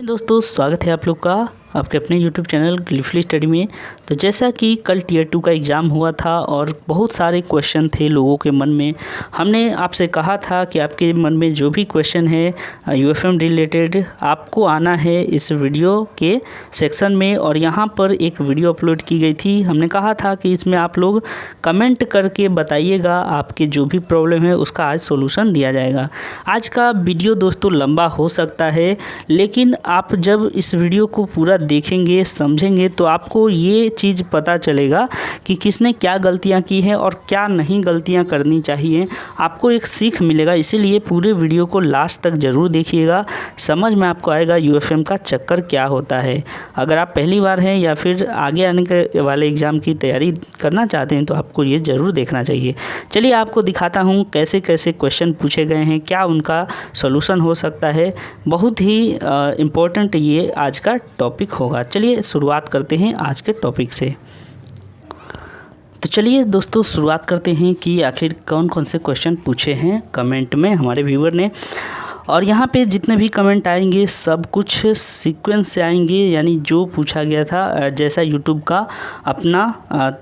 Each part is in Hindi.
दोस्तों स्वागत है आप लोग का आपके अपने YouTube चैनल ग्लिफली स्टडी में। तो जैसा कि कल टियर 2 का एग्ज़ाम हुआ था और बहुत सारे क्वेश्चन थे लोगों के मन में। हमने आपसे कहा था कि आपके मन में जो भी क्वेश्चन है UFM रिलेटेड आपको आना है इस वीडियो के सेक्शन में, और यहाँ पर एक वीडियो अपलोड की गई थी। हमने कहा था कि इसमें आप लोग कमेंट करके बताइएगा आपके जो भी प्रॉब्लम है उसका आज सोल्यूशन दिया जाएगा। आज का वीडियो दोस्तों लंबा हो सकता है, लेकिन आप जब इस वीडियो को पूरा देखेंगे समझेंगे तो आपको ये चीज़ पता चलेगा कि किसने क्या गलतियां की हैं और क्या नहीं गलतियां करनी चाहिए। आपको एक सीख मिलेगा, इसीलिए पूरे वीडियो को लास्ट तक ज़रूर देखिएगा। समझ में आपको आएगा UFM का चक्कर क्या होता है। अगर आप पहली बार हैं या फिर आगे आने के वाले एग्ज़ाम की तैयारी करना चाहते हैं तो आपको ये ज़रूर देखना चाहिए। चलिए आपको दिखाता हूँ कैसे कैसे क्वेश्चन पूछे गए हैं, क्या उनका सोल्यूशन हो सकता है। बहुत ही इम्पोर्टेंट ये आज का टॉपिक होगा। चलिए शुरुआत करते हैं आज के टॉपिक से। तो चलिए दोस्तों शुरुआत करते हैं कि आखिर कौन कौन से क्वेश्चन पूछे हैं कमेंट में हमारे व्यूअर ने। और यहाँ पे जितने भी कमेंट आएंगे सब कुछ सीक्वेंस से आएंगे, यानी जो पूछा गया था जैसा यूट्यूब का अपना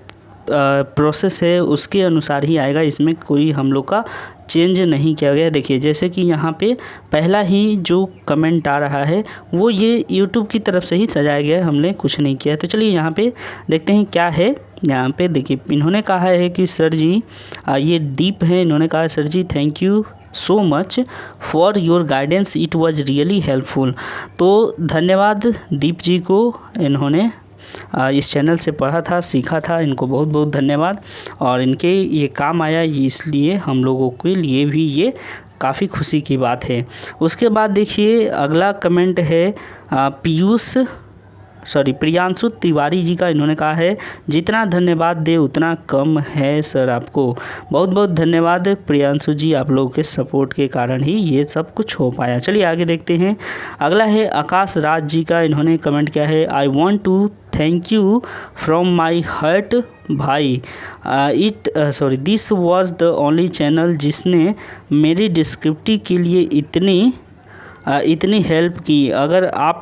प्रोसेस है उसके अनुसार ही आएगा। इसमें कोई हम लोग का चेंज नहीं किया गया। देखिए जैसे कि यहाँ पे पहला ही जो कमेंट आ रहा है वो ये यूट्यूब की तरफ से ही सजाया गया है, हमने कुछ नहीं किया। तो चलिए यहाँ पे देखते हैं क्या है। यहाँ पे देखिए इन्होंने कहा है कि सर जी ये डीप है। इन्होंने कहा sir ji thank you so much for your guidance, it was really helpful. तो धन्यवाद दीप जी को, इन्होंने इस चैनल से पढ़ा था सीखा था, इनको बहुत बहुत धन्यवाद। और इनके ये काम आया, इसलिए हम लोगों के लिए भी ये काफ़ी खुशी की बात है। उसके बाद देखिए अगला कमेंट है प्रियांशु तिवारी जी का। इन्होंने कहा है जितना धन्यवाद दे उतना कम है सर आपको। बहुत बहुत धन्यवाद प्रियांशु जी, आप लोगों के सपोर्ट के कारण ही ये सब कुछ हो पाया। चलिए आगे देखते हैं। अगला है आकाश राज जी का। इन्होंने कमेंट किया है I want to thank you from my heart भाई, this was the only channel जिसने मेरी डिस्क्रिप्टिव के लिए इतनी हेल्प की। अगर आप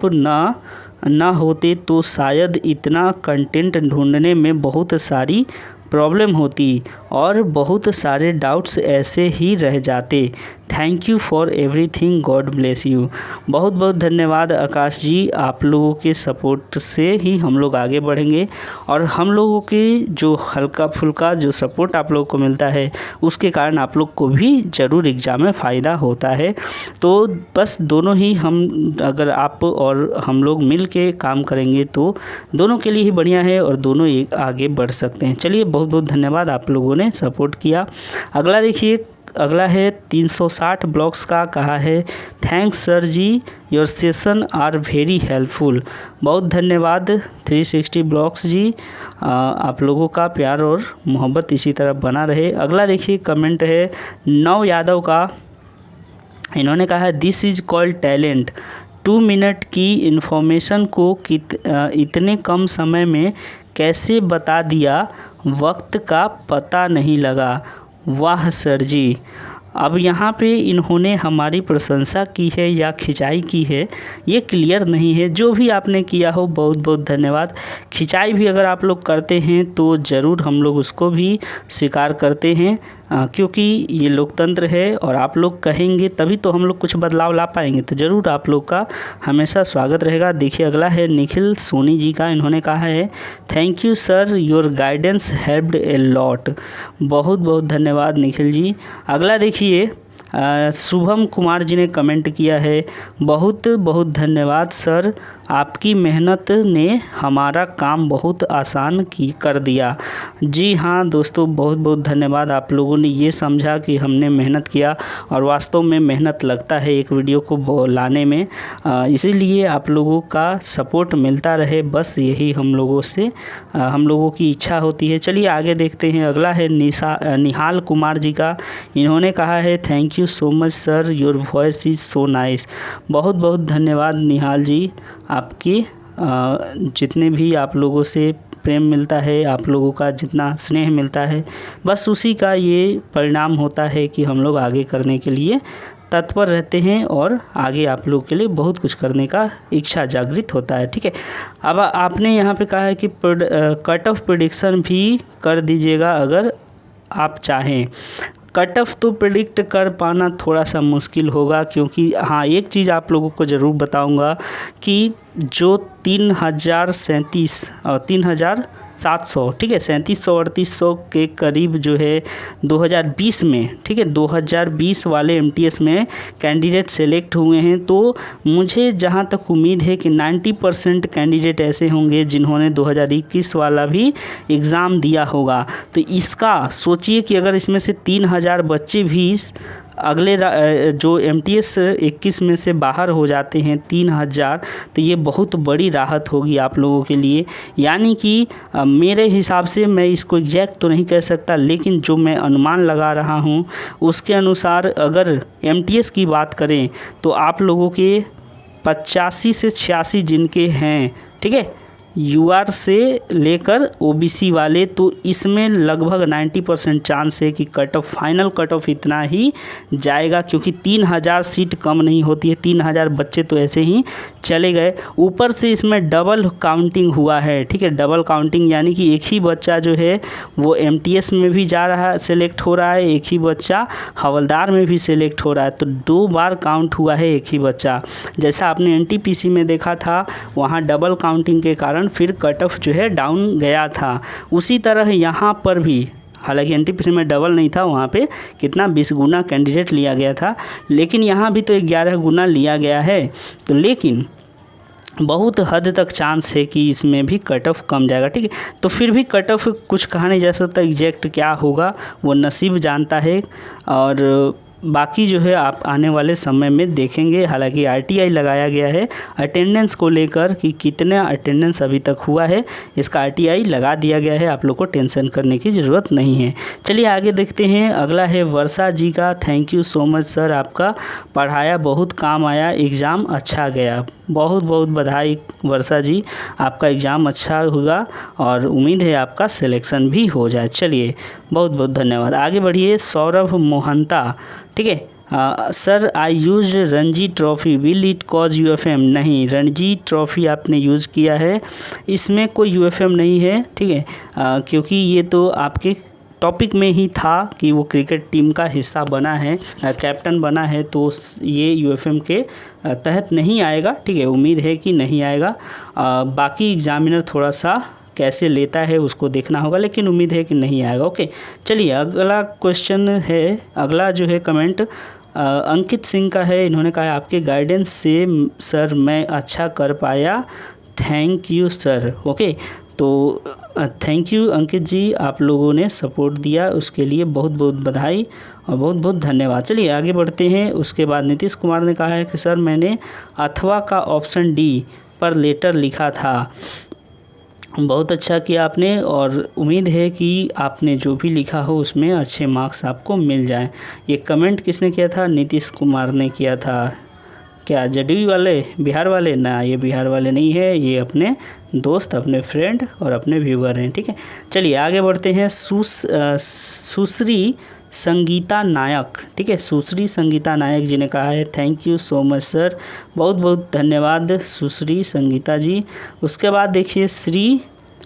ना होते तो शायद इतना कंटेंट ढूंढने में बहुत सारी प्रॉब्लम होती और बहुत सारे डाउट्स ऐसे ही रह जाते। Thank you for everything, God bless you. बहुत बहुत धन्यवाद आकाश जी, आप लोगों के सपोर्ट से ही हम लोग आगे बढ़ेंगे और हम लोगों के जो हल्का फुल्का जो सपोर्ट आप लोगों को मिलता है उसके कारण आप लोग को भी ज़रूर एग्ज़ाम में फ़ायदा होता है। तो बस दोनों ही हम, अगर आप और हम लोग मिल के काम करेंगे तो दोनों के लिए ही बढ़िया है और दोनों एक आगे बढ़ सकते हैं। चलिए बहुत बहुत धन्यवाद, आप लोगों ने सपोर्ट किया। अगला देखिए, अगला है 360 ब्लॉग्स का। कहा है thanks sir ji, your session are very helpful. बहुत धन्यवाद 360 ब्लॉग्स जी, आप लोगों का प्यार और मोहब्बत इसी तरह बना रहे। अगला देखिए कमेंट है नव यादव का। इन्होंने कहा है this is called talent. 2 minute की इन्फॉर्मेशन को इतने कम समय में कैसे बता दिया, वक्त का पता नहीं लगा। वाह सर जी। अब यहाँ पे इन्होंने हमारी प्रशंसा की है या खिंचाई की है ये क्लियर नहीं है। जो भी आपने किया हो बहुत बहुत धन्यवाद। खिंचाई भी अगर आप लोग करते हैं तो ज़रूर हम लोग उसको भी स्वीकार करते हैं, क्योंकि ये लोकतंत्र है और आप लोग कहेंगे तभी तो हम लोग कुछ बदलाव ला पाएंगे। तो ज़रूर आप लोग का हमेशा स्वागत रहेगा। देखिए अगला है निखिल सोनी जी का। इन्होंने कहा है thank you sir, your guidance helped a lot. बहुत बहुत धन्यवाद निखिल जी। अगला देखिए शुभम कुमार जी ने कमेंट किया है बहुत बहुत धन्यवाद सर, आपकी मेहनत ने हमारा काम बहुत आसान कर दिया। जी हाँ दोस्तों, बहुत बहुत धन्यवाद। आप लोगों ने ये समझा कि हमने मेहनत किया और वास्तव में मेहनत लगता है एक वीडियो को लाने में, इसीलिए आप लोगों का सपोर्ट मिलता रहे, बस यही हम लोगों की इच्छा होती है। चलिए आगे देखते हैं। अगला है निहाल कुमार जी का। इन्होंने कहा है thank you so much sir, your voice is so nice. बहुत बहुत धन्यवाद निहाल जी, आपकी जितने भी आप लोगों से प्रेम मिलता है, आप लोगों का जितना स्नेह मिलता है, बस उसी का ये परिणाम होता है कि हम लोग आगे करने के लिए तत्पर रहते हैं और आगे आप लोग के लिए बहुत कुछ करने का इच्छा जागृत होता है। ठीक है, अब आपने यहाँ पे कहा है कि कट ऑफ प्रेडिक्शन भी कर दीजिएगा अगर आप चाहें। कट ऑफ तो प्रेडिक्ट कर पाना थोड़ा सा मुश्किल होगा, क्योंकि हाँ एक चीज़ आप लोगों को ज़रूर बताऊंगा कि जो 3037 और 3700, ठीक है, 3700-3800 के करीब जो है 2020 में, ठीक है, 2020 वाले एमटीएस में कैंडिडेट सेलेक्ट हुए हैं। तो मुझे जहां तक उम्मीद है कि 90% कैंडिडेट ऐसे होंगे जिन्होंने 2021 वाला भी एग्ज़ाम दिया होगा। तो इसका सोचिए कि अगर इसमें से 3000 बच्चे भी अगले जो एमटीएस 21 में से बाहर हो जाते हैं 3000, तो ये बहुत बड़ी राहत होगी आप लोगों के लिए। यानी कि मेरे हिसाब से, मैं इसको एग्जैक्ट तो नहीं कह सकता, लेकिन जो मैं अनुमान लगा रहा हूँ उसके अनुसार अगर एमटीएस की बात करें तो आप लोगों के 85 से 86 जिनके हैं, ठीक है, यूआर से लेकर ओबीसी वाले, तो इसमें लगभग 90% चांस है कि cut off, final cut off इतना ही जाएगा, क्योंकि 3000 सीट कम नहीं होती है। 3000 बच्चे तो ऐसे ही चले गए, ऊपर से इसमें डबल काउंटिंग हुआ है। ठीक है, डबल काउंटिंग यानी कि एक ही बच्चा जो है वो एमटीएस में भी जा रहा है, सेलेक्ट हो रहा है, एक ही बच्चा हवलदार में भी सेलेक्ट हो रहा है। तो 2 बार काउंट हुआ है एक ही बच्चा। जैसा आपने एनटीपीसी में देखा था, वहाँ डबल काउंटिंग के कारण फिर कट ऑफ जो है डाउन गया था। उसी तरह यहाँ पर भी, हालांकि एनटीपीसी में डबल नहीं था, वहाँ पे कितना 20 गुना कैंडिडेट लिया गया था, लेकिन यहाँ भी तो 11 गुना लिया गया है। तो लेकिन बहुत हद तक चांस है कि इसमें भी कट ऑफ कम जाएगा। ठीक है, तो फिर भी कट ऑफ कुछ कहा नहीं जा सकता, एग्जैक्ट क्या होगा वो नसीब जानता है। और बाकी जो है आप आने वाले समय में देखेंगे। हालांकि आरटीआई लगाया गया है अटेंडेंस को लेकर कि कितना अटेंडेंस अभी तक हुआ है, इसका आरटीआई लगा दिया गया है, आप लोग को टेंशन करने की ज़रूरत नहीं है। चलिए आगे देखते हैं। अगला है वर्षा जी का। Thank you so much sir, आपका पढ़ाया बहुत काम आया, एग्ज़ाम अच्छा गया। बहुत बहुत बधाई वर्षा जी, आपका एग्ज़ाम अच्छा होगा और उम्मीद है आपका सिलेक्शन भी हो जाए। चलिए बहुत बहुत धन्यवाद। आगे बढ़िए। सौरभ मोहंता, ठीक है, sir I use Ranji trophy, will it cause UFM? नहीं, रणजी ट्रॉफ़ी आपने यूज़ किया है, इसमें कोई यूएफएम नहीं है। ठीक है, क्योंकि ये तो आपके टॉपिक में ही था कि वो क्रिकेट टीम का हिस्सा बना है, कैप्टन बना है, तो ये यूएफएम के तहत नहीं आएगा। ठीक है, उम्मीद है कि नहीं आएगा। बाकी एग्जामिनर थोड़ा सा कैसे लेता है उसको देखना होगा, लेकिन उम्मीद है कि नहीं आएगा। ओके, चलिए अगला क्वेश्चन है, अगला जो है कमेंट अंकित सिंह का है। इन्होंने कहा आपके गाइडेंस से सर मैं अच्छा कर पाया, थैंक यू सर। ओके, तो थैंक यू अंकित जी, आप लोगों ने सपोर्ट दिया उसके लिए बहुत बहुत बधाई और बहुत बहुत धन्यवाद। चलिए आगे बढ़ते हैं। उसके बाद नीतीश कुमार ने कहा है कि सर मैंने अथवा का ऑप्शन डी पर लेटर लिखा था। बहुत अच्छा किया आपने और उम्मीद है कि आपने जो भी लिखा हो उसमें अच्छे मार्क्स आपको मिल जाएं। ये कमेंट किसने किया था? नीतीश कुमार ने किया था। क्या जदयू वाले, बिहार वाले? ना, ये बिहार वाले नहीं है, ये अपने दोस्त, अपने फ्रेंड और अपने व्यूअर हैं। ठीक है, चलिए आगे बढ़ते हैं। सुश्री संगीता नायक, ठीक है, सुश्री संगीता नायक जी ने कहा है thank you so much sir, बहुत बहुत धन्यवाद सुश्री संगीता जी। उसके बाद देखिए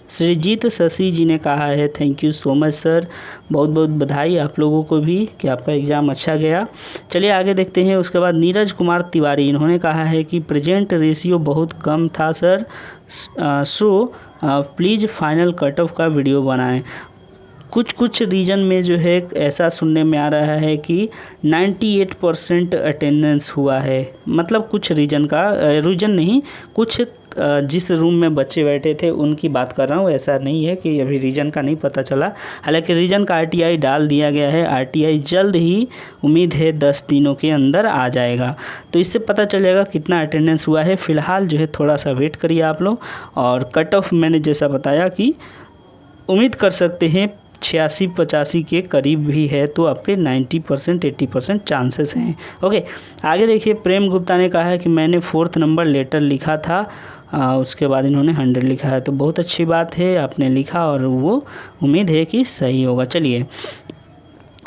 श्रीजीत शशि जी ने कहा है thank you so much sir, बहुत बहुत बधाई आप लोगों को भी कि आपका एग्ज़ाम अच्छा गया। चलिए आगे देखते हैं। उसके बाद नीरज कुमार तिवारी, इन्होंने कहा है कि प्रेजेंट रेशियो बहुत कम था sir, so please final cut off का वीडियो बनाएं। कुछ रीजन में जो है ऐसा सुनने में आ रहा है कि 98% अटेंडेंस हुआ है, मतलब कुछ रीजन नहीं, कुछ जिस रूम में बच्चे बैठे थे उनकी बात कर रहा हूँ, ऐसा नहीं है कि अभी रीजन का नहीं पता चला। हालांकि रीजन का आरटीआई डाल दिया गया है, आरटीआई जल्द ही उम्मीद है 10 दिनों के अंदर आ जाएगा, तो इससे पता चल जाएगा कितना अटेंडेंस हुआ है। फ़िलहाल जो है थोड़ा सा वेट करिए आप लोग। और कट ऑफ मैंने जैसा बताया कि उम्मीद कर सकते हैं 86-85 के करीब भी है, तो आपके 90% 80% चांसेस हैं। ओके, आगे देखिए। प्रेम गुप्ता ने कहा है कि मैंने 4th नंबर लेटर लिखा था, उसके बाद इन्होंने 100 लिखा है, तो बहुत अच्छी बात है आपने लिखा और वो उम्मीद है कि सही होगा। चलिए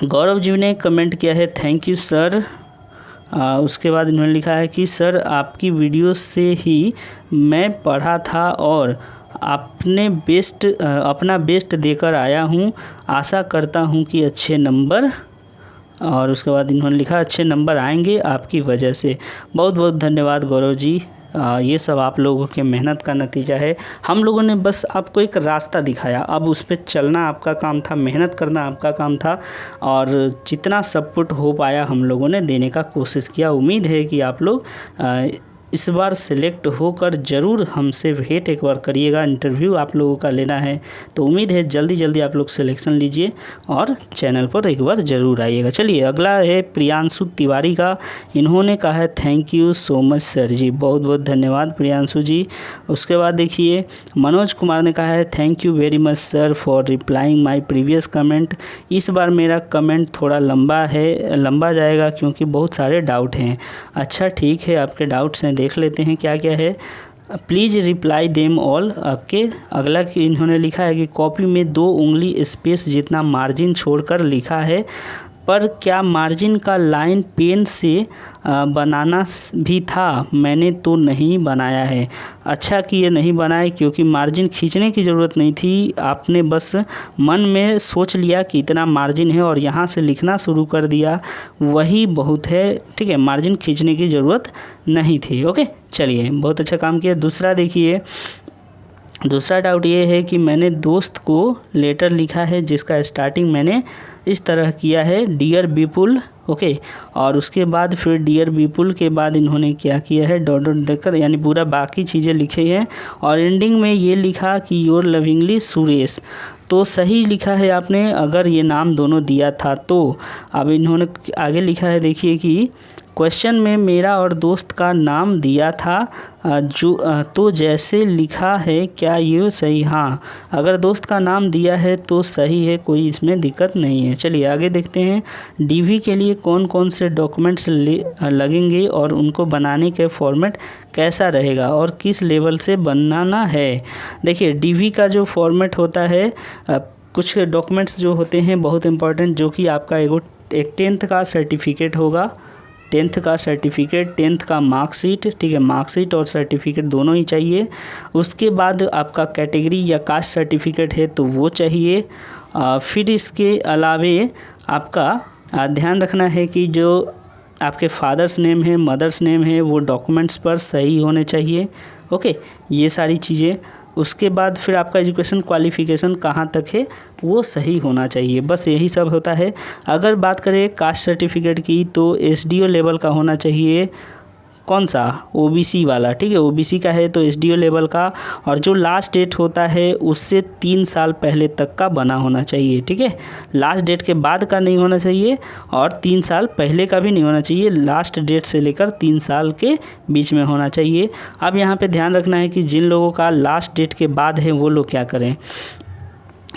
गौरव जी ने कमेंट किया है थैंक यू सर, उसके बाद इन्होंने लिखा है कि सर आपकी वीडियो से ही मैं पढ़ा था और अपना बेस्ट देकर आया हूँ, आशा करता हूँ कि अच्छे नंबर, और उसके बाद इन्होंने लिखा अच्छे नंबर आएंगे आपकी वजह से। बहुत बहुत धन्यवाद गौरव जी। ये सब आप लोगों के मेहनत का नतीजा है। हम लोगों ने बस आपको एक रास्ता दिखाया, अब उस पर चलना आपका काम था, मेहनत करना आपका काम था, और जितना सपोर्ट हो पाया हम लोगों ने देने का कोशिश किया। उम्मीद है कि आप लोग इस बार सेलेक्ट होकर ज़रूर हमसे भेंट एक बार करिएगा। इंटरव्यू आप लोगों का लेना है, तो उम्मीद है जल्दी जल्दी आप लोग सिलेक्शन लीजिए और चैनल पर एक बार ज़रूर आइएगा। चलिए अगला है प्रियांशु तिवारी का। इन्होंने कहा है thank you so much sir जी। बहुत बहुत धन्यवाद प्रियांशु जी। उसके बाद देखिए मनोज कुमार ने कहा है thank you very much sir for replying my previous comment. इस बार मेरा कमेंट थोड़ा लंबा जाएगा क्योंकि बहुत सारे डाउट हैं। अच्छा ठीक है, आपके डाउट्स हैं, देख लेते हैं क्या क्या है। Please reply them all. Okay, अगला इन्होंने लिखा है कि कॉपी में 2 उंगली स्पेस जितना मार्जिन छोड़कर लिखा है, पर क्या मार्जिन का लाइन पेन से बनाना भी था? मैंने तो नहीं बनाया है। अच्छा कि ये नहीं बनाए, क्योंकि मार्जिन खींचने की ज़रूरत नहीं थी, आपने बस मन में सोच लिया कि इतना मार्जिन है और यहाँ से लिखना शुरू कर दिया, वही बहुत है। ठीक है, मार्जिन खींचने की ज़रूरत नहीं थी। ओके, चलिए बहुत अच्छा काम किया। दूसरा देखिए, दूसरा डाउट ये है कि मैंने दोस्त को लेटर लिखा है जिसका स्टार्टिंग मैंने इस तरह किया है, डियर विपुल। ओके, और उसके बाद फिर डियर विपुल के बाद इन्होंने क्या किया है, डॉट डॉट देकर, यानी पूरा बाकी चीज़ें लिखी हैं, और एंडिंग में ये लिखा कि योर लविंगली सुरेश। तो सही लिखा है आपने, अगर ये नाम दोनों दिया था तो। अब इन्होंने आगे लिखा है, देखिए कि क्वेश्चन में मेरा और दोस्त का नाम दिया था तो जैसे लिखा है क्या ये सही? हाँ, अगर दोस्त का नाम दिया है तो सही है, कोई इसमें दिक्कत नहीं है। चलिए आगे देखते हैं। डीवी के लिए कौन कौन से डॉक्यूमेंट्स लगेंगे और उनको बनाने के फॉर्मेट कैसा रहेगा और किस लेवल से बनाना है? देखिए डीवी का जो फॉर्मेट होता है, कुछ डॉक्यूमेंट्स जो होते हैं बहुत इंपॉर्टेंट, जो कि आपका एक 10th का सर्टिफिकेट होगा, 10th का सर्टिफिकेट, 10th का मार्कशीट। ठीक है, मार्कशीट और सर्टिफिकेट दोनों ही चाहिए। उसके बाद आपका कैटेगरी या कास्ट सर्टिफिकेट है तो वो चाहिए। फिर इसके अलावे आपका ध्यान रखना है कि जो आपके फादर्स नेम है, मदर्स नेम है, वो डॉक्यूमेंट्स पर सही होने चाहिए। ओके, ये सारी चीज़ें। उसके बाद फिर आपका एजुकेशन क्वालिफ़िकेशन कहाँ तक है वो सही होना चाहिए, बस यही सब होता है। अगर बात करें कास्ट सर्टिफिकेट की तो एसडीओ लेवल का होना चाहिए। कौन सा? ओबीसी वाला। ठीक है, ओबीसी का है तो एसडीओ लेवल का, और जो लास्ट डेट होता है उससे 3 साल पहले तक का बना होना चाहिए। ठीक है, लास्ट डेट के बाद का नहीं होना चाहिए और 3 साल पहले का भी नहीं होना चाहिए, लास्ट डेट से लेकर 3 साल के बीच में होना चाहिए। अब यहाँ पे ध्यान रखना है कि जिन लोगों का लास्ट डेट के बाद है वो लोग क्या करें।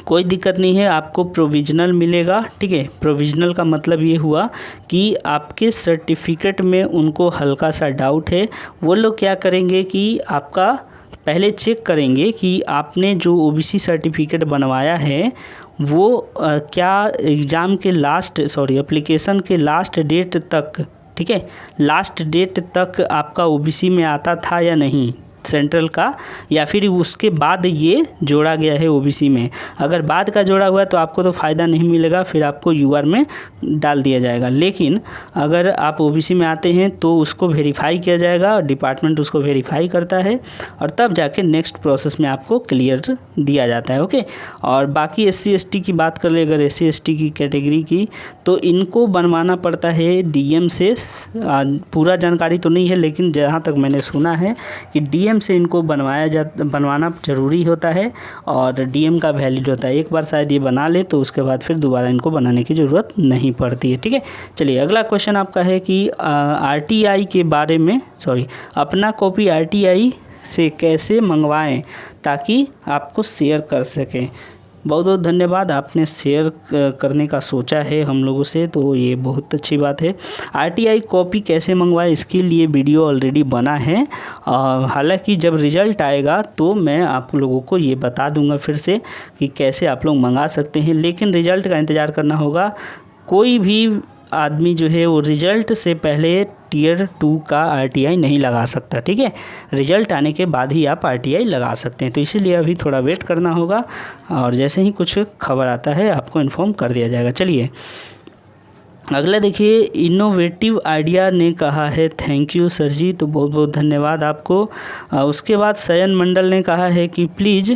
कोई दिक्कत नहीं है, आपको प्रोविजनल मिलेगा। ठीक है, प्रोविजनल का मतलब ये हुआ कि आपके सर्टिफिकेट में उनको हल्का सा डाउट है, वो लोग क्या करेंगे कि आपका पहले चेक करेंगे कि आपने जो ओबीसी सर्टिफिकेट बनवाया है वो क्या एग्ज़ाम के एप्लीकेशन के लास्ट डेट तक, ठीक है, लास्ट डेट तक आपका ओबीसी में आता था या नहीं सेंट्रल का, या फिर उसके बाद ये जोड़ा गया है ओबीसी में। अगर बाद का जोड़ा हुआ तो आपको तो फ़ायदा नहीं मिलेगा, फिर आपको यूआर में डाल दिया जाएगा। लेकिन अगर आप ओबीसी में आते हैं तो उसको वेरीफाई किया जाएगा, डिपार्टमेंट उसको वेरीफाई करता है और तब जाके नेक्स्ट प्रोसेस में आपको क्लियर दिया जाता है। ओके, और बाकी SC ST की बात कर ले, अगर SC ST की कैटेगरी की, तो इनको बनवाना पड़ता है डीएम से। पूरा जानकारी तो नहीं है, लेकिन जहाँ तक मैंने सुना है कि डीएम से इनको बनवाना ज़रूरी होता है और डीएम का वैलिड होता है। एक बार शायद ये बना ले तो उसके बाद फिर दोबारा इनको बनाने की ज़रूरत नहीं पड़ती है। ठीक है, चलिए अगला क्वेश्चन आपका है कि RTI के बारे में, अपना कॉपी RTI से कैसे मंगवाएं ताकि आपको शेयर कर सकें। बहुत बहुत धन्यवाद, आपने शेयर करने का सोचा है हम लोगों से, तो ये बहुत अच्छी बात है। RTI कॉपी कैसे मंगवाएं इसके लिए वीडियो ऑलरेडी बना है, हालांकि जब रिज़ल्ट आएगा तो मैं आप लोगों को ये बता दूंगा फिर से कि कैसे आप लोग मंगा सकते हैं, लेकिन रिज़ल्ट का इंतज़ार करना होगा। कोई भी आदमी जो है वो रिज़ल्ट से पहले टीयर 2 का RTI नहीं लगा सकता, ठीक है। रिजल्ट आने के बाद ही आप RTI लगा सकते हैं, तो इसीलिए अभी थोड़ा वेट करना होगा और जैसे ही कुछ खबर आता है आपको इन्फॉर्म कर दिया जाएगा। चलिए अगला देखिए, इनोवेटिव आइडिया ने कहा है थैंक यू सर जी, तो बहुत बहुत धन्यवाद आपको। उसके बाद सयन मंडल ने कहा है कि please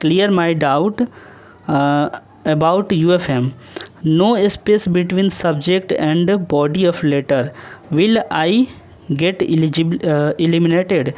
clear my doubt about UFM, no space between subject and body of letter, will I get eliminated.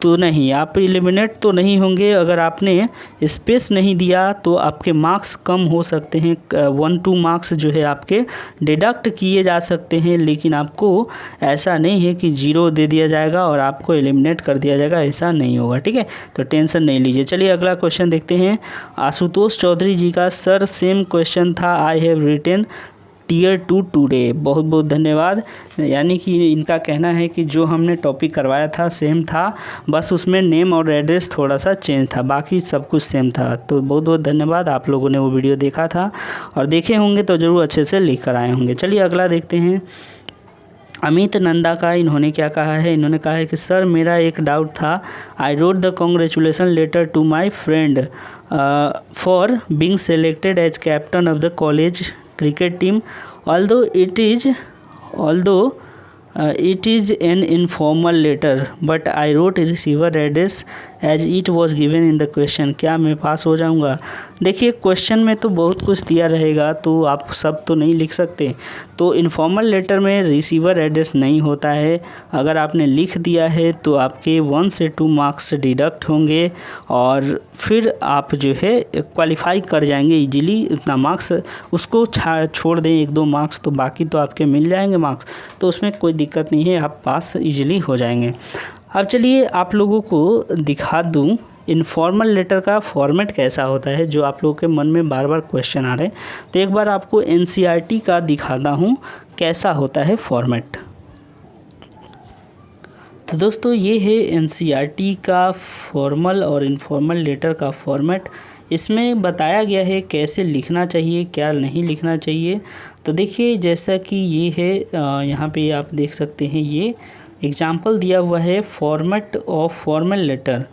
तो नहीं, आप एलिमिनेट तो नहीं होंगे। अगर आपने स्पेस नहीं दिया तो आपके मार्क्स कम हो सकते हैं, 1-2 मार्क्स जो है आपके डिडक्ट किए जा सकते हैं, लेकिन आपको ऐसा नहीं है कि 0 दे दिया जाएगा और आपको एलिमिनेट कर दिया जाएगा, ऐसा नहीं होगा, ठीक है। तो टेंशन नहीं लीजिए। चलिए अगला क्वेश्चन देखते हैं आशुतोष चौधरी जी का। सर सेम क्वेश्चन था, I have written tier 2 today. बहुत बहुत धन्यवाद। यानी कि इनका कहना है कि जो हमने टॉपिक करवाया था सेम था, बस उसमें नेम और एड्रेस थोड़ा सा चेंज था, बाकी सब कुछ सेम था। तो बहुत बहुत धन्यवाद, आप लोगों ने वो वीडियो देखा था और देखे होंगे तो ज़रूर अच्छे से लिख कर आए होंगे। चलिए अगला देखते हैं अमित नंदा का। इन्होंने क्या कहा है, इन्होंने कहा है कि सर मेरा एक डाउट था, I wrote the congratulation letter to my friend for being selected as captain of the college cricket team, although it is an informal letter, but I wrote receiver address as it was given in the question। क्या मैं पास हो जाऊंगा? देखिए क्वेश्चन में तो बहुत कुछ दिया रहेगा, तो आप सब तो नहीं लिख सकते। तो इनफॉर्मल लेटर में रिसीवर एड्रेस नहीं होता है। अगर आपने लिख दिया है तो आपके 1 से 2 मार्क्स डिडक्ट होंगे और फिर आप जो है क्वालिफाई कर जाएंगे इजीली। इतना मार्क्स उसको छोड़ दें 1-2 मार्क्स, तो बाकी तो आपके मिल जाएंगे मार्क्स, तो उसमें कोई दिक्कत नहीं है, आप पास इजीली हो जाएंगे। अब चलिए आप लोगों को दिखा दूं इनफॉर्मल लेटर का फॉर्मेट कैसा होता है, जो आप लोगों के मन में बार बार क्वेश्चन आ रहे हैं। तो एक बार आपको NCERT का दिखाता हूं कैसा होता है फॉर्मेट। तो दोस्तों ये है NCERT का फॉर्मल और इनफॉर्मल लेटर का फॉर्मेट। इसमें बताया गया है कैसे लिखना चाहिए, क्या नहीं लिखना चाहिए। तो देखिए जैसा कि ये है, यहाँ पे आप देख सकते हैं, ये एग्जाम्पल दिया हुआ है फॉर्मेट ऑफ फॉर्मल लेटर।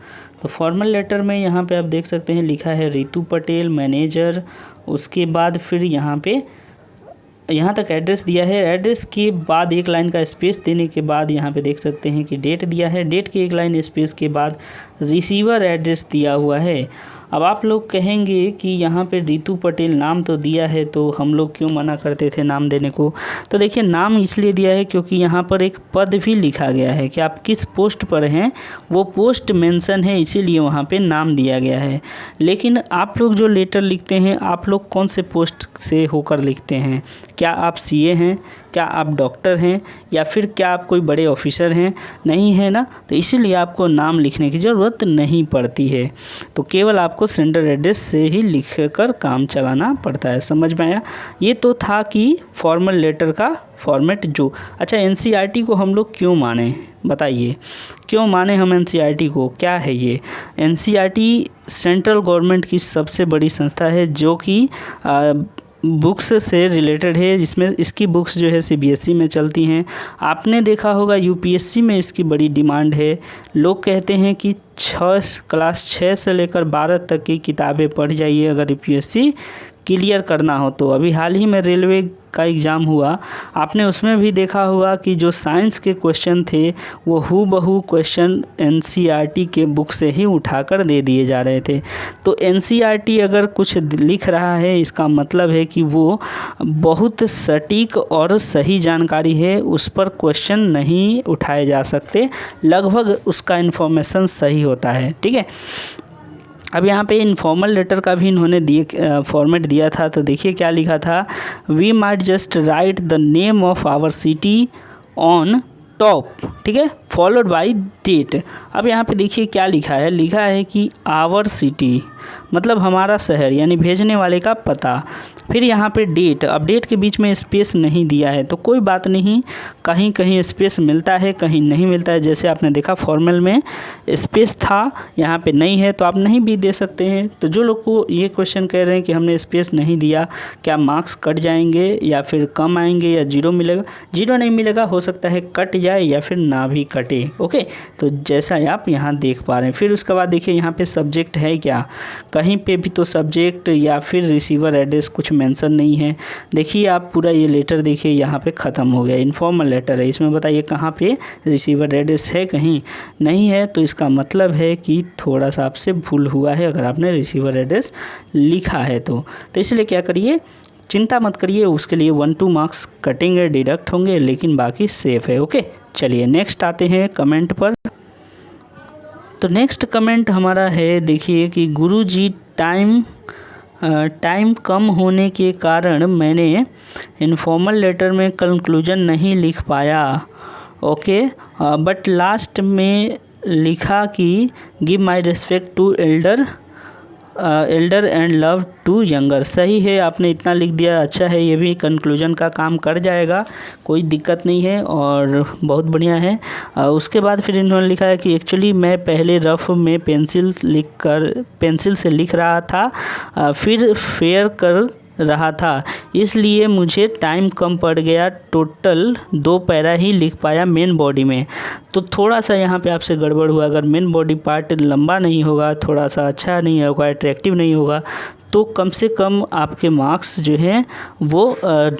तो फॉर्मल लेटर में यहाँ पे आप देख सकते हैं लिखा है रितु पटेल मैनेजर। उसके बाद फिर यहाँ तक एड्रेस दिया है। एड्रेस के बाद 1 लाइन का स्पेस देने के बाद यहाँ पे देख सकते हैं कि डेट दिया है। डेट के 1 लाइन स्पेस के बाद रिसीवर एड्रेस दिया हुआ है। अब आप लोग कहेंगे कि यहाँ पे रितु पटेल नाम तो दिया है, तो हम लोग क्यों मना करते थे नाम देने को? तो देखिए नाम इसलिए दिया है क्योंकि यहाँ पर एक पद भी लिखा गया है कि आप किस पोस्ट पर हैं, वो पोस्ट मेंशन है, इसीलिए वहाँ पे नाम दिया गया है। लेकिन आप लोग जो लेटर लिखते हैं, आप लोग कौन से पोस्ट से होकर लिखते हैं? क्या आप CA हैं? क्या आप डॉक्टर हैं? या फिर क्या आप कोई बड़े ऑफिसर हैं? नहीं है ना, तो इसीलिए आपको नाम लिखने की ज़रूरत नहीं पड़ती है। तो केवल आपको सेंडर एड्रेस से ही लिख कर काम चलाना पड़ता है। समझ में आया? ये तो था कि फॉर्मल लेटर का फॉर्मेट जो। अच्छा NCERT को हम लोग क्यों माने, बताइए क्यों माने हम NCERT को? क्या है ये? NCERT सेंट्रल गवर्नमेंट की सबसे बड़ी संस्था है जो कि बुक्स से रिलेटेड है, जिसमें इसकी बुक्स जो है CBSE में चलती हैं। आपने देखा होगा UPSC में इसकी बड़ी डिमांड है। लोग कहते हैं कि क्लास 6 से लेकर 12 तक की किताबें पढ़ जाइए अगर UPSC क्लियर करना हो तो। अभी हाल ही में रेलवे का एग्ज़ाम हुआ, आपने उसमें भी देखा होगा कि जो साइंस के क्वेश्चन थे वो हूबहू क्वेश्चन NCERT के बुक से ही उठाकर दे दिए जा रहे थे। तो NCERT अगर कुछ लिख रहा है, इसका मतलब है कि वो बहुत सटीक और सही जानकारी है, उस पर क्वेश्चन नहीं उठाए जा सकते, लगभग उसका इन्फॉर्मेशन सही होता है, ठीक है। अब यहाँ पे इनफॉर्मल लेटर का भी इन्होंने फॉर्मेट दिया था। तो देखिए क्या लिखा था, we might just write the name of our city on top, ठीक है, फॉलोड बाय डेट। अब यहाँ पे देखिए क्या लिखा है, लिखा है कि आवर सिटी, मतलब हमारा शहर यानी भेजने वाले का पता। फिर यहाँ पे डेट, अब डेट के बीच में स्पेस नहीं दिया है तो कोई बात नहीं, कहीं कहीं स्पेस मिलता है कहीं नहीं मिलता है। जैसे आपने देखा फॉर्मल में स्पेस था, यहाँ पे नहीं है तो आप नहीं भी दे सकते हैं। तो जो लोग को ये क्वेश्चन कह रहे हैं कि हमने स्पेस नहीं दिया, क्या मार्क्स कट जाएंगे या फिर कम आएंगे या जीरो मिलेगा? जीरो नहीं मिलेगा, हो सकता है कट जाए या फिर ना भी कटे। ओके, तो जैसा आप यहाँ देख पा रहे हैं। फिर उसके बाद देखिए यहाँ पे सब्जेक्ट है क्या, कहीं पे भी तो सब्जेक्ट या फिर रिसीवर एड्रेस कुछ मेंशन नहीं है। देखिए आप पूरा ये लेटर देखिए यहाँ पे ख़त्म हो गया, इनफॉर्मल लेटर है। इसमें बताइए कहाँ पे रिसीवर एड्रेस है, कहीं नहीं है, तो इसका मतलब है कि थोड़ा सा आपसे भूल हुआ है अगर आपने रिसीवर एड्रेस लिखा है तो इसलिए क्या करिए, चिंता मत करिए, उसके लिए 1-2 मार्क्स कटेंगे, डिडक्ट होंगे, लेकिन बाकी सेफ है। ओके, चलिए नेक्स्ट आते हैं कमेंट पर। तो नेक्स्ट कमेंट हमारा है, देखिए कि गुरुजी टाइम कम होने के कारण मैंने इनफॉर्मल लेटर में कंक्लूजन नहीं लिख पाया। ओके, बट लास्ट में लिखा कि give my respect to elder and love to younger. सही है, आपने इतना लिख दिया, अच्छा है, ये भी कंक्लूजन का काम कर जाएगा, कोई दिक्कत नहीं है और बहुत बढ़िया है। उसके बाद फिर इन्होंने लिखा है कि एक्चुअली मैं पहले रफ़ में पेंसिल से लिख रहा था, फिर फेयर कर रहा था, इसलिए मुझे टाइम कम पड़ गया, टोटल 2 पैरा ही लिख पाया मेन बॉडी में। तो थोड़ा सा यहाँ पे आपसे गड़बड़ हुआ, अगर मेन बॉडी पार्ट लंबा नहीं होगा, थोड़ा सा अच्छा नहीं होगा, अट्रैक्टिव नहीं होगा, तो कम से कम आपके मार्क्स जो हैं वो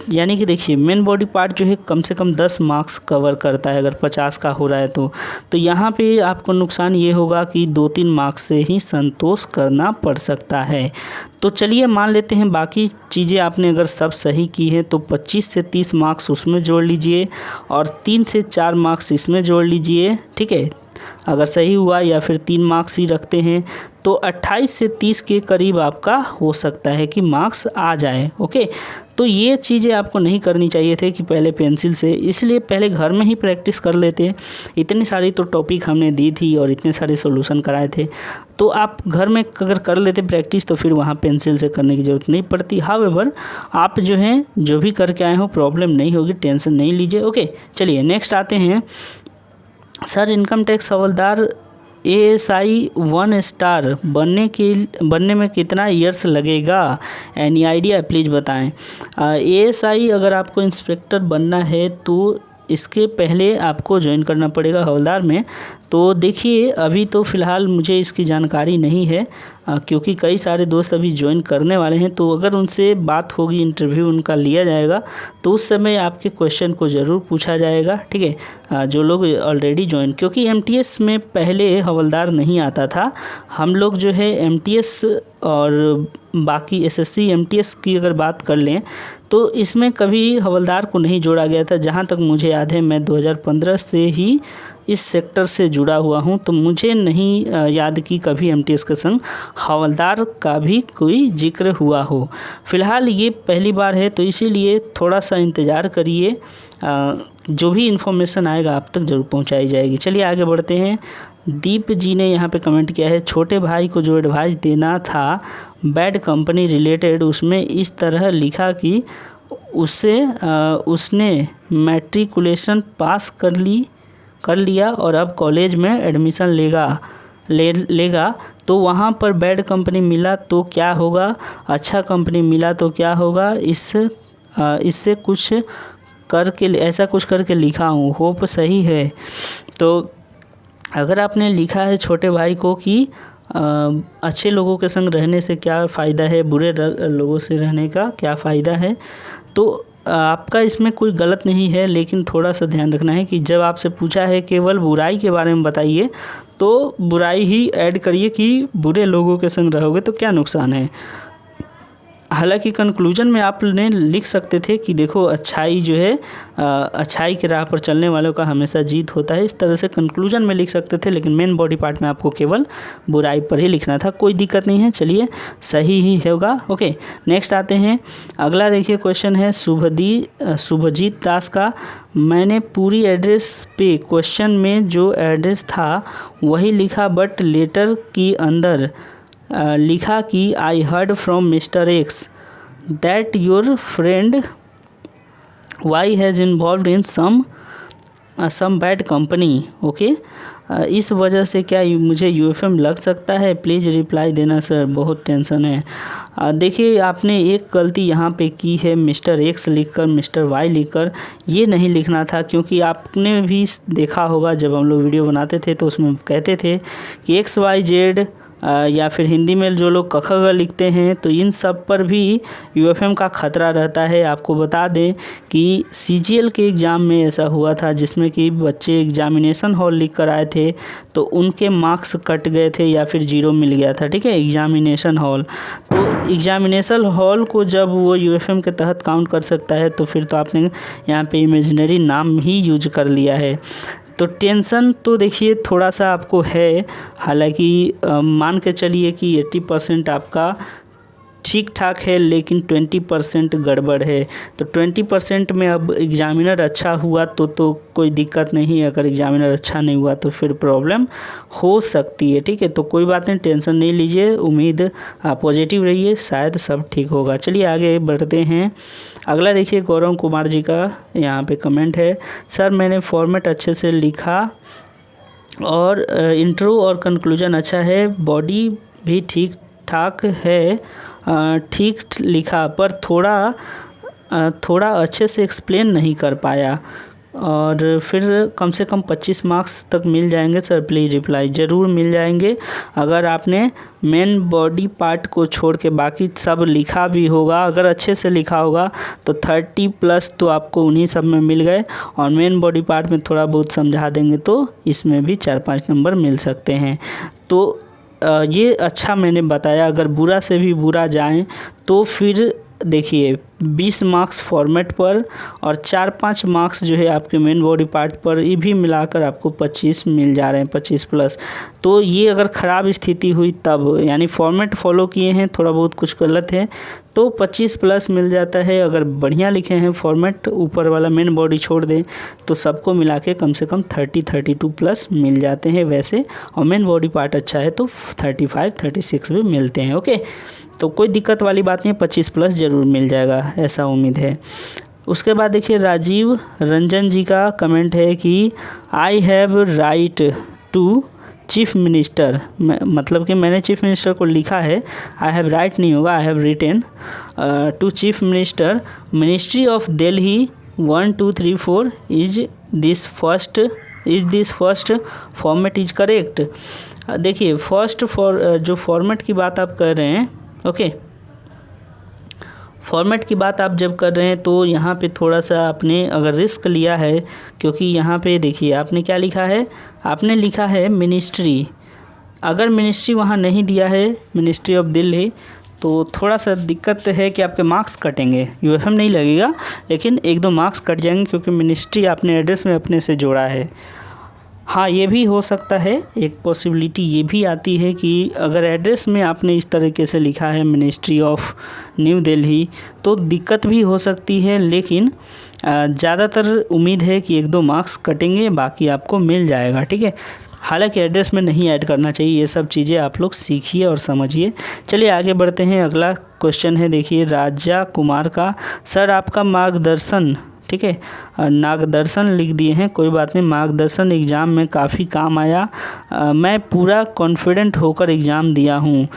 यानी कि देखिए मेन बॉडी पार्ट जो है कम से कम 10 मार्क्स कवर करता है अगर 50 का हो रहा है तो यहाँ पे आपको नुकसान ये होगा कि 2-3 मार्क्स से ही संतोष करना पड़ सकता है। तो चलिए मान लेते हैं बाकी चीज़ें आपने अगर सब सही की हैं तो 25 से 30 मार्क्स उसमें जोड़ लीजिए और 3 से 4 मार्क्स इसमें जोड़ लीजिए, ठीक है। अगर सही हुआ या फिर 3 मार्क्स ही रखते हैं तो 28 से 30 के करीब आपका हो सकता है कि मार्क्स आ जाए। ओके, तो ये चीज़ें आपको नहीं करनी चाहिए थे कि पहले पेंसिल से, इसलिए पहले घर में ही प्रैक्टिस कर लेते। इतनी सारी तो टॉपिक हमने दी थी और इतने सारे सॉल्यूशन कराए थे, तो आप घर में अगर कर लेते प्रैक्टिस तो फिर वहाँ पेंसिल से करने की ज़रूरत नहीं पड़ती। हाउएवर आप जो हैं जो भी करके आए हो प्रॉब्लम नहीं होगी, टेंशन नहीं लीजिए। ओके, चलिए नेक्स्ट आते हैं। सर इनकम टैक्स हवलदार ASI 1 स्टार बनने में कितना ईयर्स लगेगा, एनी आइडिया प्लीज़ बताएं। ASI अगर आपको इंस्पेक्टर बनना है तो इसके पहले आपको ज्वाइन करना पड़ेगा हवलदार में। तो देखिए अभी तो फ़िलहाल मुझे इसकी जानकारी नहीं है क्योंकि कई सारे दोस्त अभी ज्वाइन करने वाले हैं, तो अगर उनसे बात होगी, इंटरव्यू उनका लिया जाएगा तो उस समय आपके क्वेश्चन को ज़रूर पूछा जाएगा, ठीक है। जो लोग ऑलरेडी ज्वाइन, क्योंकि MTS में पहले हवलदार नहीं आता था, हम लोग जो है MTS और बाकी SSC MTS की अगर बात कर लें तो इसमें कभी हवलदार को नहीं जोड़ा गया था। जहाँ तक मुझे याद है मैं 2015 से ही इस सेक्टर से जुड़ा हुआ हूँ, तो मुझे नहीं याद कि कभी MTS के संग हवलदार का भी कोई जिक्र हुआ हो। फ़िलहाल ये पहली बार है तो इसीलिए थोड़ा सा इंतज़ार करिए, जो भी इन्फॉर्मेशन आएगा आप तक ज़रूर पहुँचाई जाएगी। चलिए आगे बढ़ते हैं। दीप जी ने यहाँ पे कमेंट किया है, छोटे भाई को जो एडवाइस देना था बैड कंपनी रिलेटेड, उसमें इस तरह लिखा कि उसने मैट्रिकुलेशन पास कर लिया और अब कॉलेज में एडमिशन लेगा तो वहाँ पर बैड कंपनी मिला तो क्या होगा, अच्छा कंपनी मिला तो क्या होगा, इससे कुछ करके ऐसा कुछ करके लिखा हूँ, होप सही है। तो अगर आपने लिखा है छोटे भाई को कि अच्छे लोगों के संग रहने से क्या फ़ायदा है, बुरे लोगों से रहने का क्या फ़ायदा है, तो आपका इसमें कोई गलत नहीं है, लेकिन थोड़ा सा ध्यान रखना है कि जब आपसे पूछा है केवल बुराई के बारे में बताइए तो बुराई ही ऐड करिए कि बुरे लोगों के संग रहोगे तो क्या नुकसान है। हालांकि कंक्लूजन में आपने लिख सकते थे कि देखो अच्छाई जो है अच्छाई के राह पर चलने वालों का हमेशा जीत होता है, इस तरह से कंक्लूजन में लिख सकते थे, लेकिन मेन बॉडी पार्ट में आपको केवल बुराई पर ही लिखना था। कोई दिक्कत नहीं है, चलिए सही ही होगा। ओके, नेक्स्ट आते हैं। अगला देखिए क्वेश्चन है शुभजीत दास का, मैंने पूरी एड्रेस पे क्वेश्चन में जो एड्रेस था वही लिखा, बट लेटर की अंदर लिखा कि I heard from mister X that your friend Y has involve in some bad company. Okay, इस वजह से क्या मुझे यूएफएम लग सकता है? प्लीज़ रिप्लाई देना सर, बहुत टेंशन है। देखिए, आपने एक गलती यहाँ पे की है, मिस्टर एक्स लिखकर मिस्टर वाई लिखकर। ये नहीं लिखना था, क्योंकि आपने भी देखा होगा जब हम लोग वीडियो बनाते थे तो उसमें कहते थे कि XYZ या फिर हिंदी में जो लोग क ख ग लिखते हैं तो इन सब पर भी यूएफएम का ख़तरा रहता है। आपको बता दें कि CGL के एग्ज़ाम में ऐसा हुआ था, जिसमें कि बच्चे एग्जामिनेशन हॉल लिख कर आए थे तो उनके मार्क्स कट गए थे या फिर 0 मिल गया था। ठीक है, एग्जामिनेशन हॉल, तो एग्जामिनेशन हॉल को जब वो यूएफएम के तहत काउंट कर सकता है तो फिर तो आपने यहाँ पे इमेजिनरी नाम ही यूज कर लिया है। तो टेंशन तो देखिए थोड़ा सा आपको है, हालांकि मान के चलिए कि 80% आपका ठीक ठाक है, लेकिन 20% गड़बड़ है। तो 20% में अब एग्ज़ामिनर अच्छा हुआ तो कोई दिक्कत नहीं, अगर एग्ज़ामिनर अच्छा नहीं हुआ तो फिर प्रॉब्लम हो सकती है। ठीक है, तो कोई बात नहीं, टेंशन नहीं लीजिए, उम्मीद आप पॉजिटिव रहिए, शायद सब ठीक होगा। चलिए आगे बढ़ते हैं। अगला देखिए, गौरव कुमार जी का यहाँ पे कमेंट है, सर मैंने फॉर्मेट अच्छे से लिखा और इंट्रो और कंक्लूजन अच्छा है, बॉडी भी ठीक ठाक है, ठीक लिखा, पर थोड़ा अच्छे से एक्सप्लेन नहीं कर पाया, और फिर कम से कम 25 मार्क्स तक मिल जाएंगे सर, प्लीज़ रिप्लाई। ज़रूर मिल जाएंगे, अगर आपने मेन बॉडी पार्ट को छोड़ के बाकी सब लिखा भी होगा, अगर अच्छे से लिखा होगा तो 30+ तो आपको उन्हीं सब में मिल गए, और मेन बॉडी पार्ट में थोड़ा बहुत समझा देंगे तो इसमें भी 4-5 नंबर मिल सकते हैं। तो ये अच्छा मैंने बताया। अगर बुरा से भी बुरा जाएं तो फिर देखिए 20 मार्क्स फॉर्मेट पर और 4-5 मार्क्स जो है आपके मेन बॉडी पार्ट पर, ये भी मिलाकर आपको 25 मिल जा रहे हैं, 25+। तो ये अगर ख़राब स्थिति हुई तब, यानी फॉर्मेट फॉलो किए हैं, थोड़ा बहुत कुछ गलत है तो 25+ मिल जाता है। अगर बढ़िया लिखे हैं फॉर्मेट, ऊपर वाला मेन बॉडी छोड़ दें तो सबको मिला के कम से कम 30-32+ मिल जाते हैं वैसे, और मेन बॉडी पार्ट अच्छा है तो 35-36 भी मिलते हैं। ओके, तो कोई दिक्कत वाली बात नहीं है, 25+ ज़रूर मिल जाएगा, ऐसा उम्मीद है। उसके बाद देखिए, राजीव रंजन जी का कमेंट है कि I have write to chief minister, मतलब कि मैंने चीफ मिनिस्टर को लिखा है, आई हैव राइट नहीं होगा, I have written to chief minister, ministry of Delhi 1 2 3 4 is this first format is correct. देखिए फर्स्ट जो फॉर्मेट की बात आप कर रहे हैं, ओके, फॉर्मेट की बात आप जब कर रहे हैं तो यहाँ पे थोड़ा सा आपने अगर रिस्क लिया है, क्योंकि यहाँ पे देखिए आपने क्या लिखा है, आपने लिखा है मिनिस्ट्री। अगर मिनिस्ट्री वहाँ नहीं दिया है, मिनिस्ट्री ऑफ दिल्ली, तो थोड़ा सा दिक्कत है कि आपके मार्क्स कटेंगे, यूएफएम नहीं लगेगा लेकिन 1-2 मार्क्स कट जाएंगे, क्योंकि मिनिस्ट्री आपने एड्रेस में अपने से जोड़ा है। हाँ, ये भी हो सकता है, एक पॉसिबिलिटी ये भी आती है कि अगर एड्रेस में आपने इस तरीके से लिखा है मिनिस्ट्री ऑफ न्यू दिल्ली तो दिक्कत भी हो सकती है, लेकिन ज़्यादातर उम्मीद है कि 1-2 मार्क्स कटेंगे, बाकी आपको मिल जाएगा। ठीक है, हालांकि एड्रेस में नहीं ऐड करना चाहिए, ये सब चीज़ें आप लोग सीखिए और समझिए। चलिए आगे बढ़ते हैं। अगला क्वेश्चन है देखिए राजा कुमार का, सर आपका मार्गदर्शन, ठीक है, नागदर्शन लिख दिए हैं, कोई बात नहीं, मार्गदर्शन एग्ज़ाम में काफ़ी काम आया, मैं पूरा कॉन्फिडेंट होकर एग्ज़ाम दिया हूँ।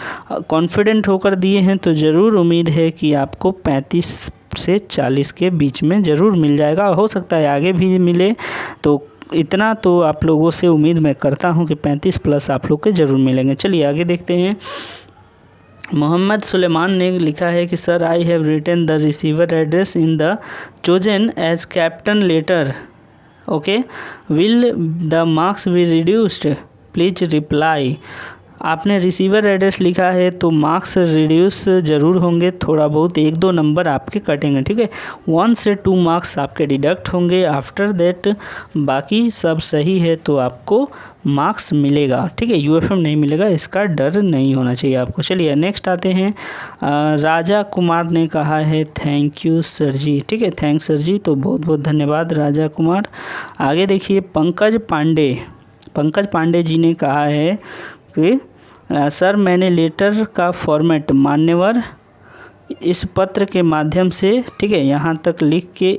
कॉन्फिडेंट होकर दिए हैं तो ज़रूर उम्मीद है कि आपको 35 से 40 के बीच में ज़रूर मिल जाएगा, हो सकता है आगे भी मिले, तो इतना तो आप लोगों से उम्मीद मैं करता हूँ कि 35+ आप लोग के ज़रूर मिलेंगे। चलिए आगे देखते हैं। मोहम्मद सुलेमान ने लिखा है कि sir I have written the receiver address in the chosen as captain letter, okay, will the marks be reduced, please reply. आपने रिसीवर एड्रेस लिखा है तो मार्क्स रिड्यूस ज़रूर होंगे, थोड़ा बहुत 1-2 नंबर आपके कटेंगे। ठीक है, 1 से 2 मार्क्स आपके डिडक्ट होंगे, आफ्टर दैट बाकी सब सही है तो आपको मार्क्स मिलेगा। ठीक है, यूएफएम नहीं मिलेगा, इसका डर नहीं होना चाहिए आपको। चलिए नेक्स्ट आते हैं। राजा कुमार ने कहा है थैंक यू सर जी। ठीक है, थैंक्स सर जी, तो बहुत बहुत धन्यवाद राजा कुमार। आगे देखिए पंकज पांडे जी ने कहा है कि सर मैंने लेटर का फॉर्मेट मान्यवर इस पत्र के माध्यम से, ठीक है, यहाँ तक लिख के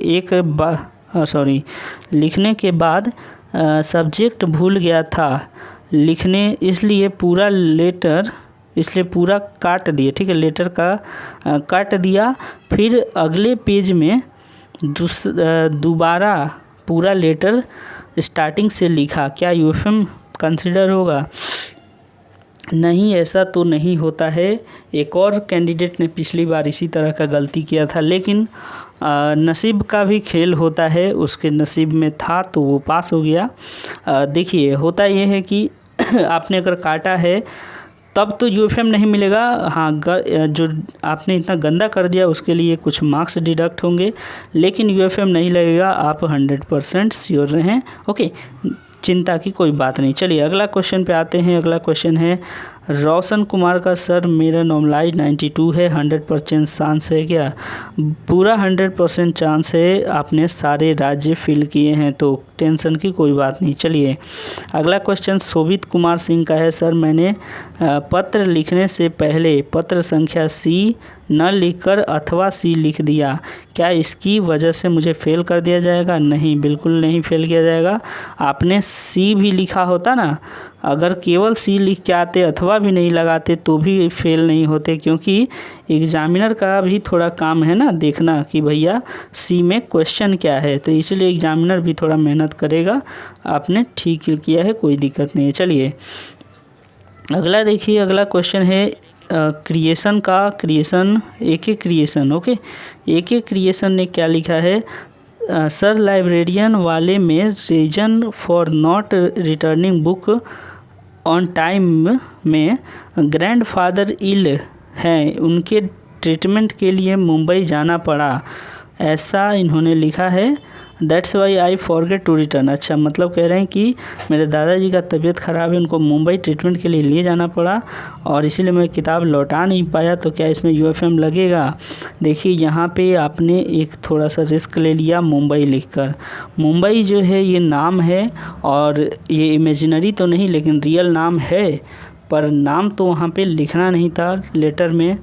लिखने के बाद सब्जेक्ट भूल गया था लिखने, इसलिए पूरा काट दिया, ठीक है, लेटर का काट दिया। फिर अगले पेज में दोबारा पूरा लेटर स्टार्टिंग से लिखा। क्या यूएफएम कंसिडर होगा? नहीं, ऐसा तो नहीं होता है। एक और कैंडिडेट ने पिछली बार इसी तरह का गलती किया था, लेकिन नसीब का भी खेल होता है, उसके नसीब में था तो वो पास हो गया। देखिए होता ये है कि आपने अगर काटा है तब तो यूएफएम नहीं मिलेगा। हाँ, जो आपने इतना गंदा कर दिया उसके लिए कुछ मार्क्स डिडक्ट होंगे, लेकिन यूएफएम नहीं लगेगा, आप 100% श्योर रहें। ओके, चिंता की कोई बात नहीं। चलिए अगला क्वेश्चन पे आते हैं। अगला क्वेश्चन है रोशन कुमार का, सर मेरा नॉर्मलाइज 92 है, 100% चांस है क्या? पूरा 100% चांस है, आपने सारे राज्य फिल किए हैं तो टेंशन की कोई बात नहीं। चलिए अगला क्वेश्चन शोभित कुमार सिंह का है, सर मैंने पत्र लिखने से पहले पत्र संख्या सी न लिखकर अथवा सी लिख दिया, क्या इसकी वजह से मुझे फ़ेल कर दिया जाएगा? नहीं, बिल्कुल नहीं फ़ेल किया जाएगा। आपने सी भी लिखा होता ना, अगर केवल सी लिख के आते अथवा भी नहीं लगाते तो भी फेल नहीं होते, क्योंकि एग्जामिनर का भी थोड़ा काम है ना देखना कि भैया सी में क्वेश्चन क्या है, तो इसलिए एग्जामिनर भी थोड़ा मेहनत करेगा। आपने ठीक किया है, कोई दिक्कत नहीं है। चलिए अगला देखिए, अगला क्वेश्चन है क्रिएशन का, AK creation. Okay, AK creation ने क्या लिखा है, सर लाइब्रेरियन वाले में reason for not returning book on time में ग्रैंडफादर इल हैं, उनके ट्रीटमेंट के लिए मुंबई जाना पड़ा, ऐसा इन्होंने लिखा है। That's why I forget to return. अच्छा, मतलब कह रहे हैं कि मेरे दादाजी का तबीयत ख़राब है, उनको मुंबई ट्रीटमेंट के लिए ले जाना पड़ा और इसीलिए मैं किताब लौटा नहीं पाया, तो क्या इसमें यूएफएम लगेगा? देखिए यहाँ पे आपने एक थोड़ा सा रिस्क ले लिया मुंबई लिखकर। मुंबई जो है ये नाम है और ये इमेजिनरी तो नहीं लेकिन रियल नाम है, पर नाम तो वहाँ पे लिखना नहीं था लेटर में,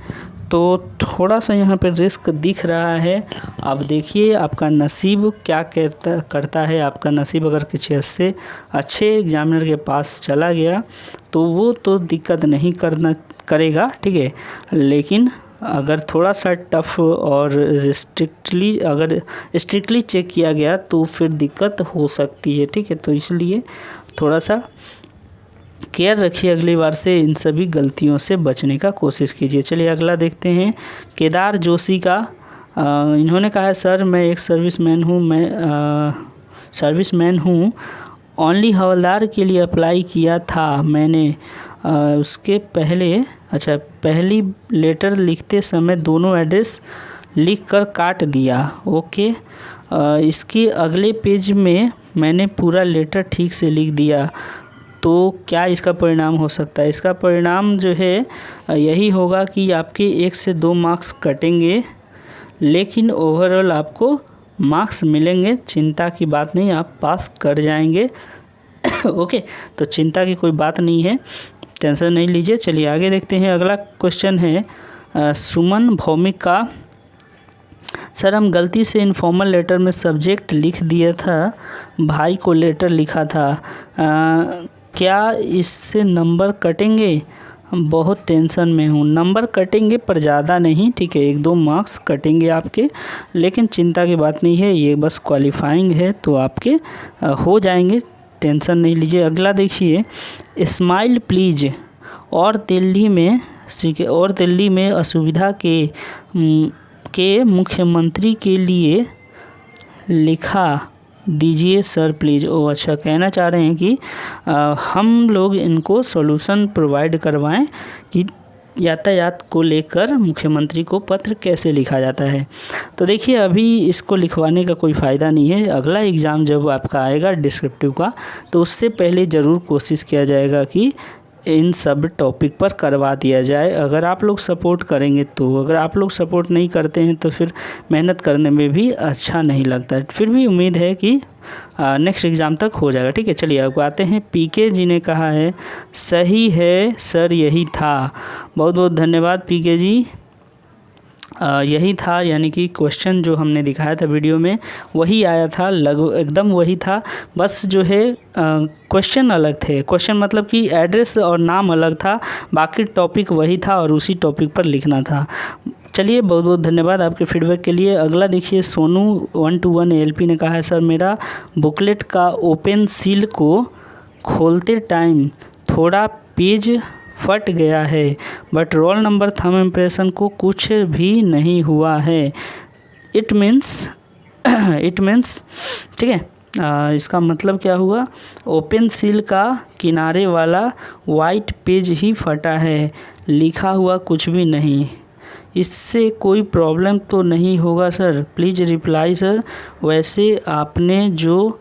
तो थोड़ा सा यहाँ पे रिस्क दिख रहा है। अब देखिए आपका नसीब क्या करता है। आपका नसीब अगर किसी अच्छे एग्जामिनर के पास चला गया तो वो तो दिक्कत नहीं करेगा, ठीक है, लेकिन अगर थोड़ा सा टफ और स्ट्रिक्टली चेक किया गया तो फिर दिक्कत हो सकती है, ठीक है। तो इसलिए थोड़ा सा केयर रखिए, अगली बार से इन सभी गलतियों से बचने का कोशिश कीजिए। चलिए अगला देखते हैं केदार जोशी का। इन्होंने कहा है, सर मैं एक सर्विसमैन हूँ, ओनली हवलदार के लिए अप्लाई किया था मैंने। उसके पहली लेटर लिखते समय दोनों एड्रेस लिख कर काट दिया। ओके, इसके अगले पेज में मैंने पूरा लेटर ठीक से लिख दिया, तो क्या इसका परिणाम हो सकता है? इसका परिणाम जो है यही होगा कि आपके 1 से 2 मार्क्स कटेंगे, लेकिन ओवरऑल आपको मार्क्स मिलेंगे। चिंता की बात नहीं, आप पास कर जाएंगे। ओके, तो चिंता की कोई बात नहीं है, टेंशन नहीं लीजिए। चलिए आगे देखते हैं। अगला क्वेश्चन है सुमन भौमिक का, सर हम गलती से इनफॉर्मल लेटर में सब्जेक्ट लिख दिया था, भाई को लेटर लिखा था, क्या इससे नंबर कटेंगे? बहुत टेंशन में हूँ। नंबर कटेंगे पर ज़्यादा नहीं, ठीक है, 1-2 मार्क्स कटेंगे आपके, लेकिन चिंता की बात नहीं है, ये बस क्वालिफाइंग है तो आपके हो जाएंगे, टेंशन नहीं लीजिए। अगला देखिए, स्माइल प्लीज और दिल्ली में असुविधा के मुख्यमंत्री के लिए लिखा दीजिए सर प्लीज़। अच्छा, कहना चाह रहे हैं कि हम लोग इनको सॉल्यूशन प्रोवाइड करवाएं कि यातायात को लेकर मुख्यमंत्री को पत्र कैसे लिखा जाता है। तो देखिए अभी इसको लिखवाने का कोई फ़ायदा नहीं है, अगला एग्ज़ाम जब आपका आएगा डिस्क्रिप्टिव का, तो उससे पहले ज़रूर कोशिश किया जाएगा कि इन सब टॉपिक पर करवा दिया जाए, अगर आप लोग सपोर्ट करेंगे तो। अगर आप लोग सपोर्ट नहीं करते हैं तो फिर मेहनत करने में भी अच्छा नहीं लगता है। फिर भी उम्मीद है कि नेक्स्ट एग्ज़ाम तक हो जाएगा। ठीक है, चलिए अब आते हैं। पीके जी ने कहा है सही है सर यही था। बहुत बहुत धन्यवाद पीके जी। यही था यानी कि क्वेश्चन जो हमने दिखाया था वीडियो में वही आया था, लगभग एकदम वही था, बस जो है क्वेश्चन अलग थे। क्वेश्चन मतलब कि एड्रेस और नाम अलग था, बाकी टॉपिक वही था और उसी टॉपिक पर लिखना था। चलिए बहुत बहुत धन्यवाद आपके फीडबैक के लिए। अगला देखिए, सोनू 121 ALP ने कहा है सर मेरा बुकलेट का ओपन सील को खोलते टाइम थोड़ा पेज फट गया है, but roll number thumb impression को कुछ भी नहीं हुआ है। इट मीन्स ठीक है, इसका मतलब क्या हुआ, ओपन सील का किनारे वाला वाइट पेज ही फटा है, लिखा हुआ कुछ भी नहीं। इससे कोई प्रॉब्लम तो नहीं होगा सर, प्लीज़ रिप्लाई सर। वैसे आपने जो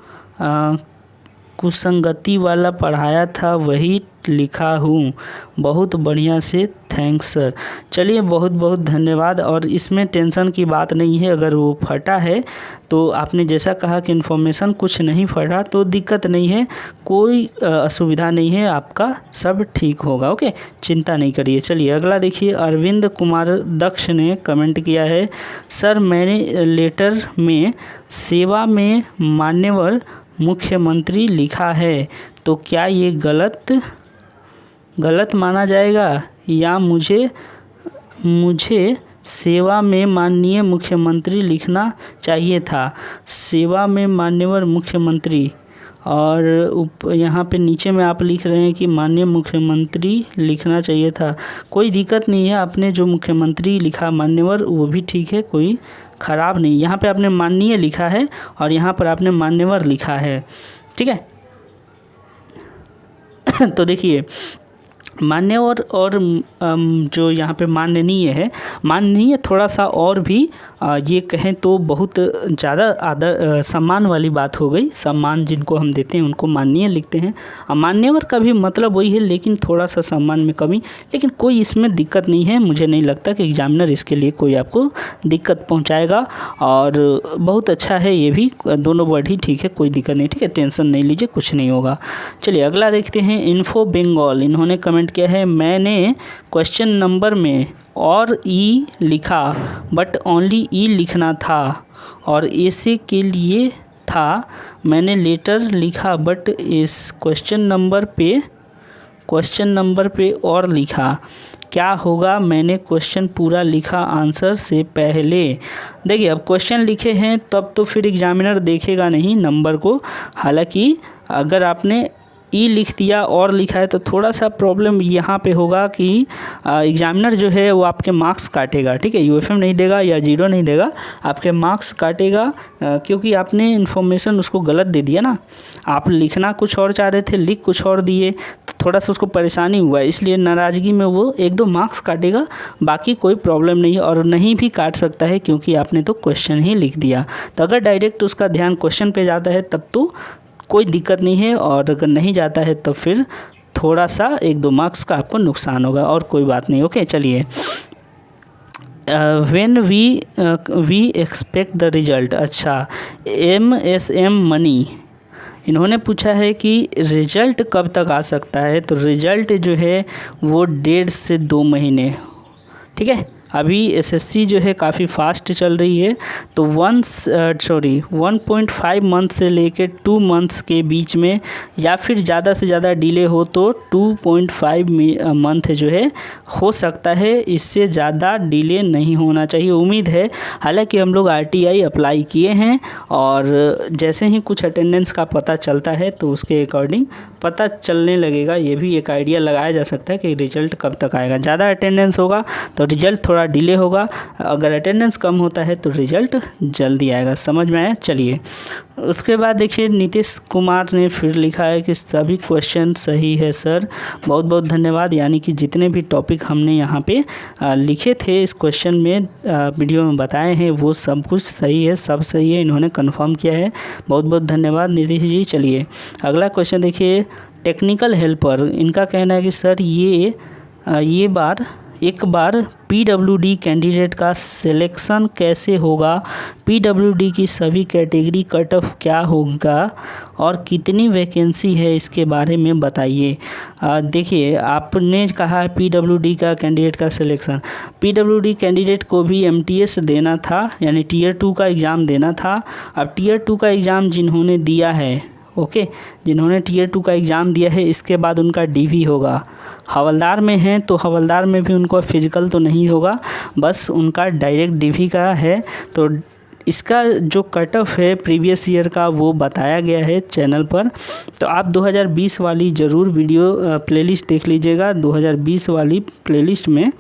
कुसंगति वाला पढ़ाया था वही लिखा हूँ, बहुत बढ़िया से, थैंक्स सर। चलिए बहुत बहुत धन्यवाद। और इसमें टेंशन की बात नहीं है, अगर वो फटा है तो आपने जैसा कहा कि इन्फॉर्मेशन कुछ नहीं फटा तो दिक्कत नहीं है, कोई असुविधा नहीं है, आपका सब ठीक होगा। ओके, चिंता नहीं करिए। चलिए अगला देखिए, अरविंद कुमार दक्ष ने कमेंट किया है सर मैंने लेटर में सेवा में मान्यवर मुख्यमंत्री लिखा है, तो क्या ये गलत माना जाएगा, या मुझे सेवा में माननीय मुख्यमंत्री लिखना चाहिए था। सेवा में मान्यवर मुख्यमंत्री, और यहाँ पे नीचे में आप लिख रहे हैं कि माननीय मुख्यमंत्री लिखना चाहिए था। कोई दिक्कत नहीं है, आपने जो मुख्यमंत्री लिखा मान्यवर वो भी ठीक है, कोई ख़राब नहीं। यहाँ पे आपने माननीय लिखा है और यहाँ पर आपने मान्यवर लिखा है, ठीक है। तो देखिए मान्यवर और जो यहाँ पे माननीय है, माननीय थोड़ा सा और भी ये कहें तो बहुत ज़्यादा आदर सम्मान वाली बात हो गई। सम्मान जिनको हम देते हैं उनको माननीय लिखते हैं। मान्यवर का भी मतलब वही है, लेकिन थोड़ा सा सम्मान में कमी, लेकिन कोई इसमें दिक्कत नहीं है। मुझे नहीं लगता कि एग्जामिनर इसके लिए कोई आपको दिक्कत पहुँचाएगा, और बहुत अच्छा है ये भी, दोनों वर्ड ही ठीक है, कोई दिक्कत नहीं, ठीक है, टेंशन नहीं लीजिए, कुछ नहीं होगा। चलिए अगला देखते हैं। इन्फो बंगाल, इन्होंने कमेंट किया है मैंने क्वेश्चन नंबर में और ई लिखा बट ओनली ई लिखना था, और ऐसे के लिए था मैंने लेटर लिखा बट इस क्वेश्चन नंबर पे और लिखा, क्या होगा, मैंने क्वेश्चन पूरा लिखा आंसर से पहले। देखिए अब क्वेश्चन लिखे हैं तब तो फिर एग्जामिनर देखेगा नहीं नंबर को, हालांकि अगर आपने ई लिख दिया और लिखा है तो थोड़ा सा प्रॉब्लम यहाँ पे होगा कि एग्जामिनर जो है वो आपके मार्क्स काटेगा, ठीक है, यूएफएम नहीं देगा या 0 नहीं देगा, आपके मार्क्स काटेगा, क्योंकि आपने इन्फॉर्मेशन उसको गलत दे दिया ना। आप लिखना कुछ और चाह रहे थे, लिख कुछ और दिए, तो थोड़ा सा उसको परेशानी हुआ, इसलिए नाराज़गी में वो 1-2 मार्क्स काटेगा, बाकी कोई प्रॉब्लम नहीं है। और नहीं भी काट सकता है क्योंकि आपने तो क्वेश्चन ही लिख दिया। तो अगर डायरेक्ट उसका ध्यान क्वेश्चन पे जाता है तब तो कोई दिक्कत नहीं है, और अगर नहीं जाता है तो फिर थोड़ा सा 1-2 मार्क्स का आपको नुकसान होगा, और कोई बात नहीं। ओके, चलिए when we expect the result. अच्छा, MSM मनी इन्होंने पूछा है कि रिज़ल्ट कब तक आ सकता है, तो रिज़ल्ट जो है वो 1.5 से 2 महीने, ठीक है। अभी SSC जो है काफ़ी फास्ट चल रही है, तो 1.5 मंथ से लेकर 2 मंथ्स के बीच में, या फिर ज़्यादा से ज़्यादा डिले हो तो 2.5 मंथ जो है हो सकता है, इससे ज़्यादा डिले नहीं होना चाहिए, उम्मीद है। हालांकि हम लोग RTI अप्लाई किए हैं, और जैसे ही कुछ अटेंडेंस का पता चलता है तो उसके अकॉर्डिंग पता चलने लगेगा। ये भी एक आइडिया लगाया जा सकता है कि रिज़ल्ट कब तक आएगा। ज़्यादा अटेंडेंस होगा तो रिज़ल्ट थोड़ा डिले होगा, अगर अटेंडेंस कम होता है तो रिज़ल्ट जल्दी आएगा। समझ में आया? चलिए उसके बाद देखिए नीतीश कुमार ने फिर लिखा है कि सभी क्वेश्चन सही है सर, बहुत बहुत धन्यवाद। यानी कि जितने भी टॉपिक हमने यहाँ पे लिखे थे इस क्वेश्चन में, वीडियो में बताए हैं, वो सब कुछ सही है, सब सही है, इन्होंने कंफर्म किया है। बहुत बहुत धन्यवाद नीतीश जी। चलिए अगला क्वेश्चन देखिए, टेक्निकल हेल्पर, इनका कहना है कि सर ये एक बार पीडब्ल्यूडी कैंडिडेट का सिलेक्शन कैसे होगा, पीडब्ल्यूडी की सभी कैटेगरी कट ऑफ क्या होगा और कितनी वैकेंसी है इसके बारे में बताइए। देखिए, आपने कहा है पीडब्ल्यूडी का कैंडिडेट का सिलेक्शन, पीडब्ल्यूडी कैंडिडेट को भी एमटीएस देना था, यानी टीयर 2 का एग्ज़ाम देना था। अब टीयर 2 का एग्ज़ाम जिन्होंने दिया है, ओके, जिन्होंने टीयर 2 का एग्ज़ाम दिया है, इसके बाद उनका डीवी होगा। हवलदार में हैं तो हवलदार में भी उनको फिजिकल तो नहीं होगा, बस उनका डायरेक्ट डीवी का है। तो इसका जो कट ऑफ है प्रीवियस ईयर का वो बताया गया है चैनल पर। तो आप 2020 वाली ज़रूर वीडियो प्लेलिस्ट देख लीजिएगा। 2020 वाली प्लेलिस्ट में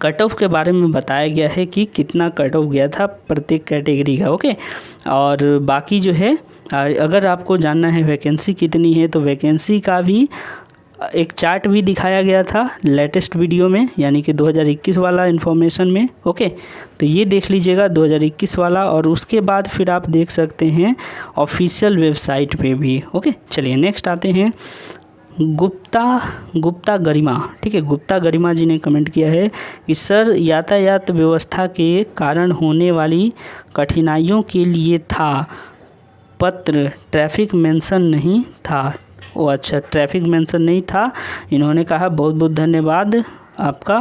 कट ऑफ के बारे में बताया गया है कि कितना कट ऑफ गया था प्रत्येक कैटेगरी का, ओके। और बाकी जो है, अगर आपको जानना है वैकेंसी कितनी है तो वैकेंसी का भी एक चार्ट भी दिखाया गया था लेटेस्ट वीडियो में, यानी कि 2021 वाला इन्फॉर्मेशन में, ओके। तो ये देख लीजिएगा 2021 वाला, और उसके बाद फिर आप देख सकते हैं ऑफिशियल वेबसाइट पे भी, ओके। चलिए नेक्स्ट आते हैं गुप्ता गरिमा, ठीक है। गुप्ता गरिमा जी ने कमेंट किया है कि सर यातायात व्यवस्था के कारण होने वाली कठिनाइयों के लिए था पत्र, ट्रैफिक मेंशन नहीं था। ओ अच्छा, ट्रैफिक मेंशन नहीं था। इन्होंने कहा बहुत बहुत धन्यवाद आपका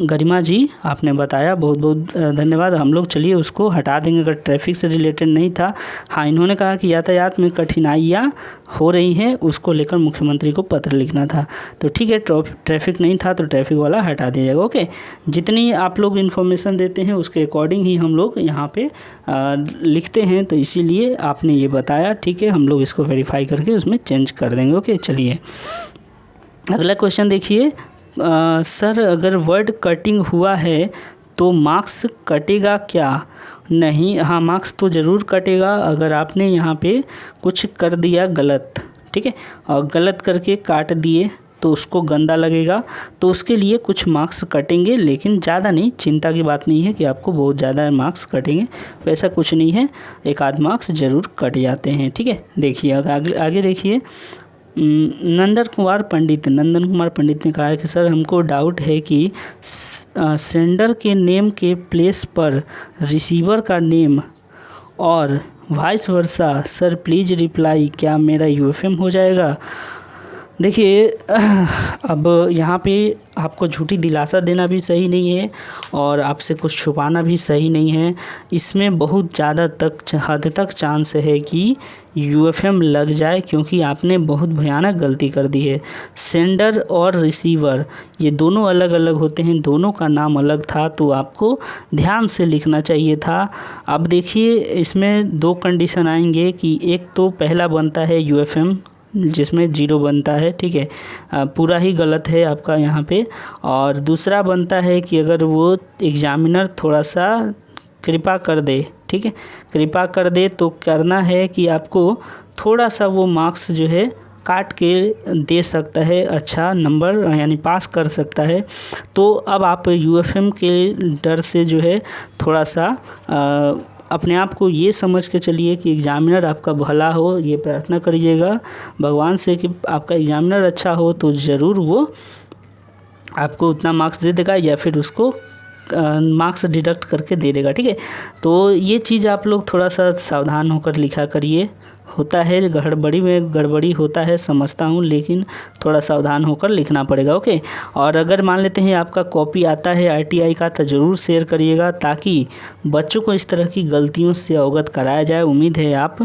गरिमा जी, आपने बताया, बहुत बहुत धन्यवाद। हम लोग चलिए उसको हटा देंगे अगर ट्रैफिक से रिलेटेड नहीं था। हाँ, इन्होंने कहा कि यातायात में कठिनाइयाँ हो रही हैं, उसको लेकर मुख्यमंत्री को पत्र लिखना था। तो ठीक है, ट्रैफिक नहीं था तो ट्रैफिक वाला हटा दीजिएगा, ओके। जितनी आप लोग इन्फॉर्मेशन देते हैं उसके अकॉर्डिंग ही हम लोग यहाँ पे लिखते हैं, तो इसीलिए आपने ये बताया, ठीक है। हम लोग इसको वेरीफाई करके उसमें चेंज कर देंगे, ओके। चलिए अगला क्वेश्चन देखिए। सर अगर वर्ड कटिंग हुआ है तो मार्क्स कटेगा क्या? नहीं, हाँ, मार्क्स तो ज़रूर कटेगा अगर आपने यहाँ पे कुछ कर दिया गलत, ठीक है, और गलत करके काट दिए तो उसको गंदा लगेगा, तो उसके लिए कुछ मार्क्स कटेंगे, लेकिन ज़्यादा नहीं। चिंता की बात नहीं है कि आपको बहुत ज़्यादा मार्क्स कटेंगे, वैसा कुछ नहीं है, एक आध मार्क्स ज़रूर कट जाते हैं, ठीक है। देखिए आगे देखिए। नंदन कुमार पंडित ने कहा है कि सर हमको डाउट है कि सेंडर के नेम के प्लेस पर रिसीवर का नेम और vice versa. Sir please reply, क्या मेरा यूएफएम हो जाएगा? देखिए, अब यहाँ पे आपको झूठी दिलासा देना भी सही नहीं है और आपसे कुछ छुपाना भी सही नहीं है। इसमें बहुत ज़्यादा हद तक चांस है कि यूएफएम लग जाए, क्योंकि आपने बहुत भयानक गलती कर दी है। सेंडर और रिसीवर ये दोनों अलग अलग होते हैं, दोनों का नाम अलग था, तो आपको ध्यान से लिखना चाहिए था। अब देखिए, इसमें दो कंडीशन आएंगे कि एक तो पहला बनता है यूएफएम जिसमें 0 बनता है, ठीक है, पूरा ही गलत है आपका यहाँ पे। और दूसरा बनता है कि अगर वो एग्जामिनर थोड़ा सा कृपा कर दे, ठीक है, कृपा कर दे, तो करना है कि आपको थोड़ा सा वो मार्क्स जो है काट के दे सकता है, अच्छा नंबर यानी पास कर सकता है। तो अब आप यूएफएम के डर से जो है थोड़ा सा अपने आप को ये समझ के चलिए कि एग्ज़ामिनर आपका भला हो, ये प्रार्थना करिएगा भगवान से कि आपका एग्ज़ामिनर अच्छा हो, तो ज़रूर वो आपको उतना मार्क्स दे देगा या फिर उसको मार्क्स डिडक्ट करके दे देगा, ठीक है। तो ये चीज़ आप लोग थोड़ा सा सावधान होकर लिखा करिए। होता है गड़बड़ी में गड़बड़ी होता है, समझता हूँ, लेकिन थोड़ा सावधान होकर लिखना पड़ेगा, ओके। और अगर मान लेते हैं आपका कॉपी आता है आरटीआई का तो ज़रूर शेयर करिएगा, ताकि बच्चों को इस तरह की गलतियों से अवगत कराया जाए। उम्मीद है आप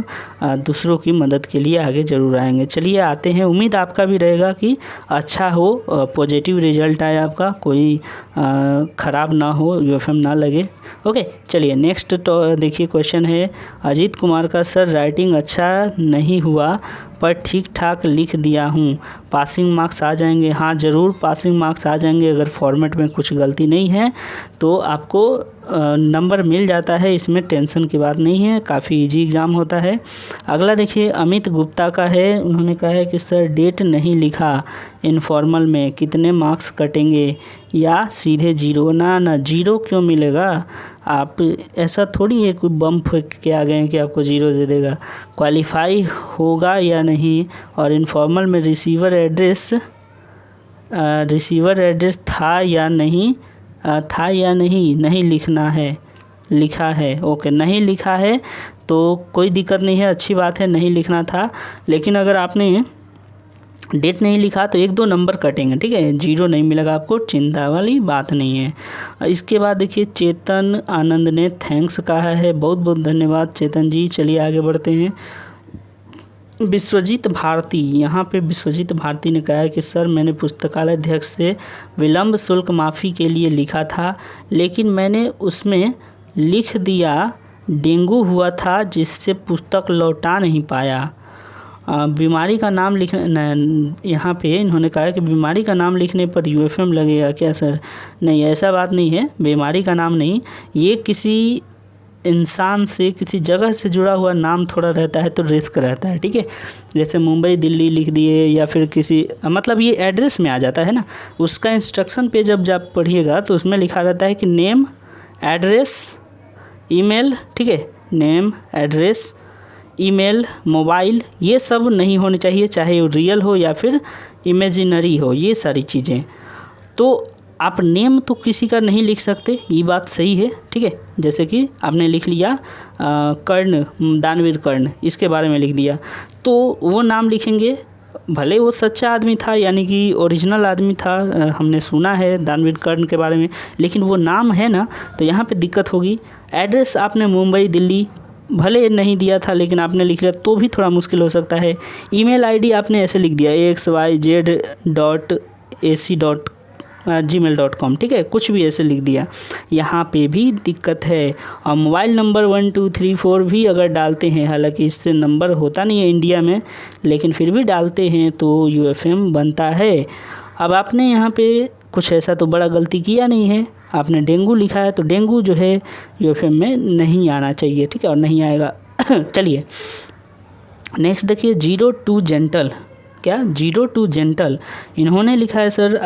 दूसरों की मदद के लिए आगे ज़रूर आएंगे। चलिए आते हैं, उम्मीद आपका भी रहेगा कि अच्छा हो, पॉजिटिव रिजल्ट आए आपका, कोई ख़राब ना हो, यूएफएम ना लगे, ओके। चलिए नेक्स्ट देखिए क्वेश्चन है अजीत कुमार का। सर राइटिंग अच्छा नहीं हुआ पर ठीक ठाक लिख दिया हूँ, पासिंग मार्क्स आ जाएंगे? हाँ, ज़रूर पासिंग मार्क्स आ जाएंगे। अगर फॉर्मेट में कुछ गलती नहीं है तो आपको नंबर मिल जाता है, इसमें टेंशन की बात नहीं है, काफ़ी इजी एग्ज़ाम होता है। अगला देखिए अमित गुप्ता का है। उन्होंने कहा है कि सर डेट नहीं लिखा इनफॉर्मल में, कितने मार्क्स कटेंगे या सीधे 0? ना 0 क्यों मिलेगा? आप ऐसा थोड़ी है कोई बम फेंक के आ गए हैं कि आपको 0 दे देगा। क्वालिफाई होगा या नहीं, और इनफॉर्मल में रिसीवर एड्रेस रिसीवर एड्रेस था या नहीं, नहीं लिखना है, लिखा है। ओके, नहीं लिखा है तो कोई दिक्कत नहीं है, अच्छी बात है, नहीं लिखना था। लेकिन अगर आपने डेट नहीं लिखा तो 1-2 नंबर कटेंगे, ठीक है, 0 नहीं मिलेगा आपको, चिंता वाली बात नहीं है। इसके बाद देखिए चेतन आनंद ने थैंक्स कहा है, बहुत बहुत धन्यवाद चेतन जी। चलिए आगे बढ़ते हैं। विश्वजीत भारती, यहाँ पे विश्वजीत भारती ने कहा है कि सर मैंने पुस्तकालय अध्यक्ष से विलम्ब शुल्क माफ़ी के लिए लिखा था, लेकिन मैंने उसमें लिख दिया डेंगू हुआ था जिससे पुस्तक लौटा नहीं पाया। बीमारी का नाम लिखना, यहाँ पे इन्होंने कहा है कि बीमारी का नाम लिखने पर यूएफएम लगेगा क्या सर? नहीं, ऐसा बात नहीं है, बीमारी का नाम नहीं, ये किसी इंसान से, किसी जगह से जुड़ा हुआ नाम थोड़ा रहता है तो रिस्क रहता है, ठीक है। जैसे मुंबई दिल्ली लिख दिए या फिर किसी, मतलब ये एड्रेस में आ जाता है ना, उसका इंस्ट्रक्शन पे जब पढ़िएगा तो उसमें लिखा रहता है कि नेम, एड्रेस, ईमेल, ठीक है, नेम, एड्रेस, ईमेल, मोबाइल, ये सब नहीं होनी चाहिए, चाहे वो रियल हो या फिर इमेजिनरी हो, ये सारी चीज़ें। तो आप नेम तो किसी का नहीं लिख सकते, ये बात सही है, ठीक है। जैसे कि आपने लिख लिया कर्ण, दानवीर कर्ण, इसके बारे में लिख दिया, तो वो नाम लिखेंगे, भले वो सच्चा आदमी था, यानी कि ओरिजिनल आदमी था, हमने सुना है दानवीर कर्ण के बारे में, लेकिन वो नाम है ना, तो यहाँ पे दिक्कत होगी। एड्रेस आपने मुंबई दिल्ली भले नहीं दिया था लेकिन आपने लिख लिया तो भी थोड़ा मुश्किल हो सकता है। ईमेल आईडी आपने ऐसे लिख दिया axyz.ac.gmail.com, ठीक है, कुछ भी ऐसे लिख दिया, यहाँ पे भी दिक्कत है। और मोबाइल नंबर 1 2 3 4 भी अगर डालते हैं, हालांकि इससे नंबर होता नहीं है इंडिया में, लेकिन फिर भी डालते हैं तो यूएफएम बनता है। अब आपने यहाँ पे कुछ ऐसा तो बड़ा गलती किया नहीं है, आपने डेंगू लिखा है तो डेंगू जो है यूएफएम में नहीं आना चाहिए, ठीक है, और नहीं आएगा। चलिए नेक्स्ट देखिए, 02 जेंटल, क्या 02 जेंटल, इन्होंने लिखा है सर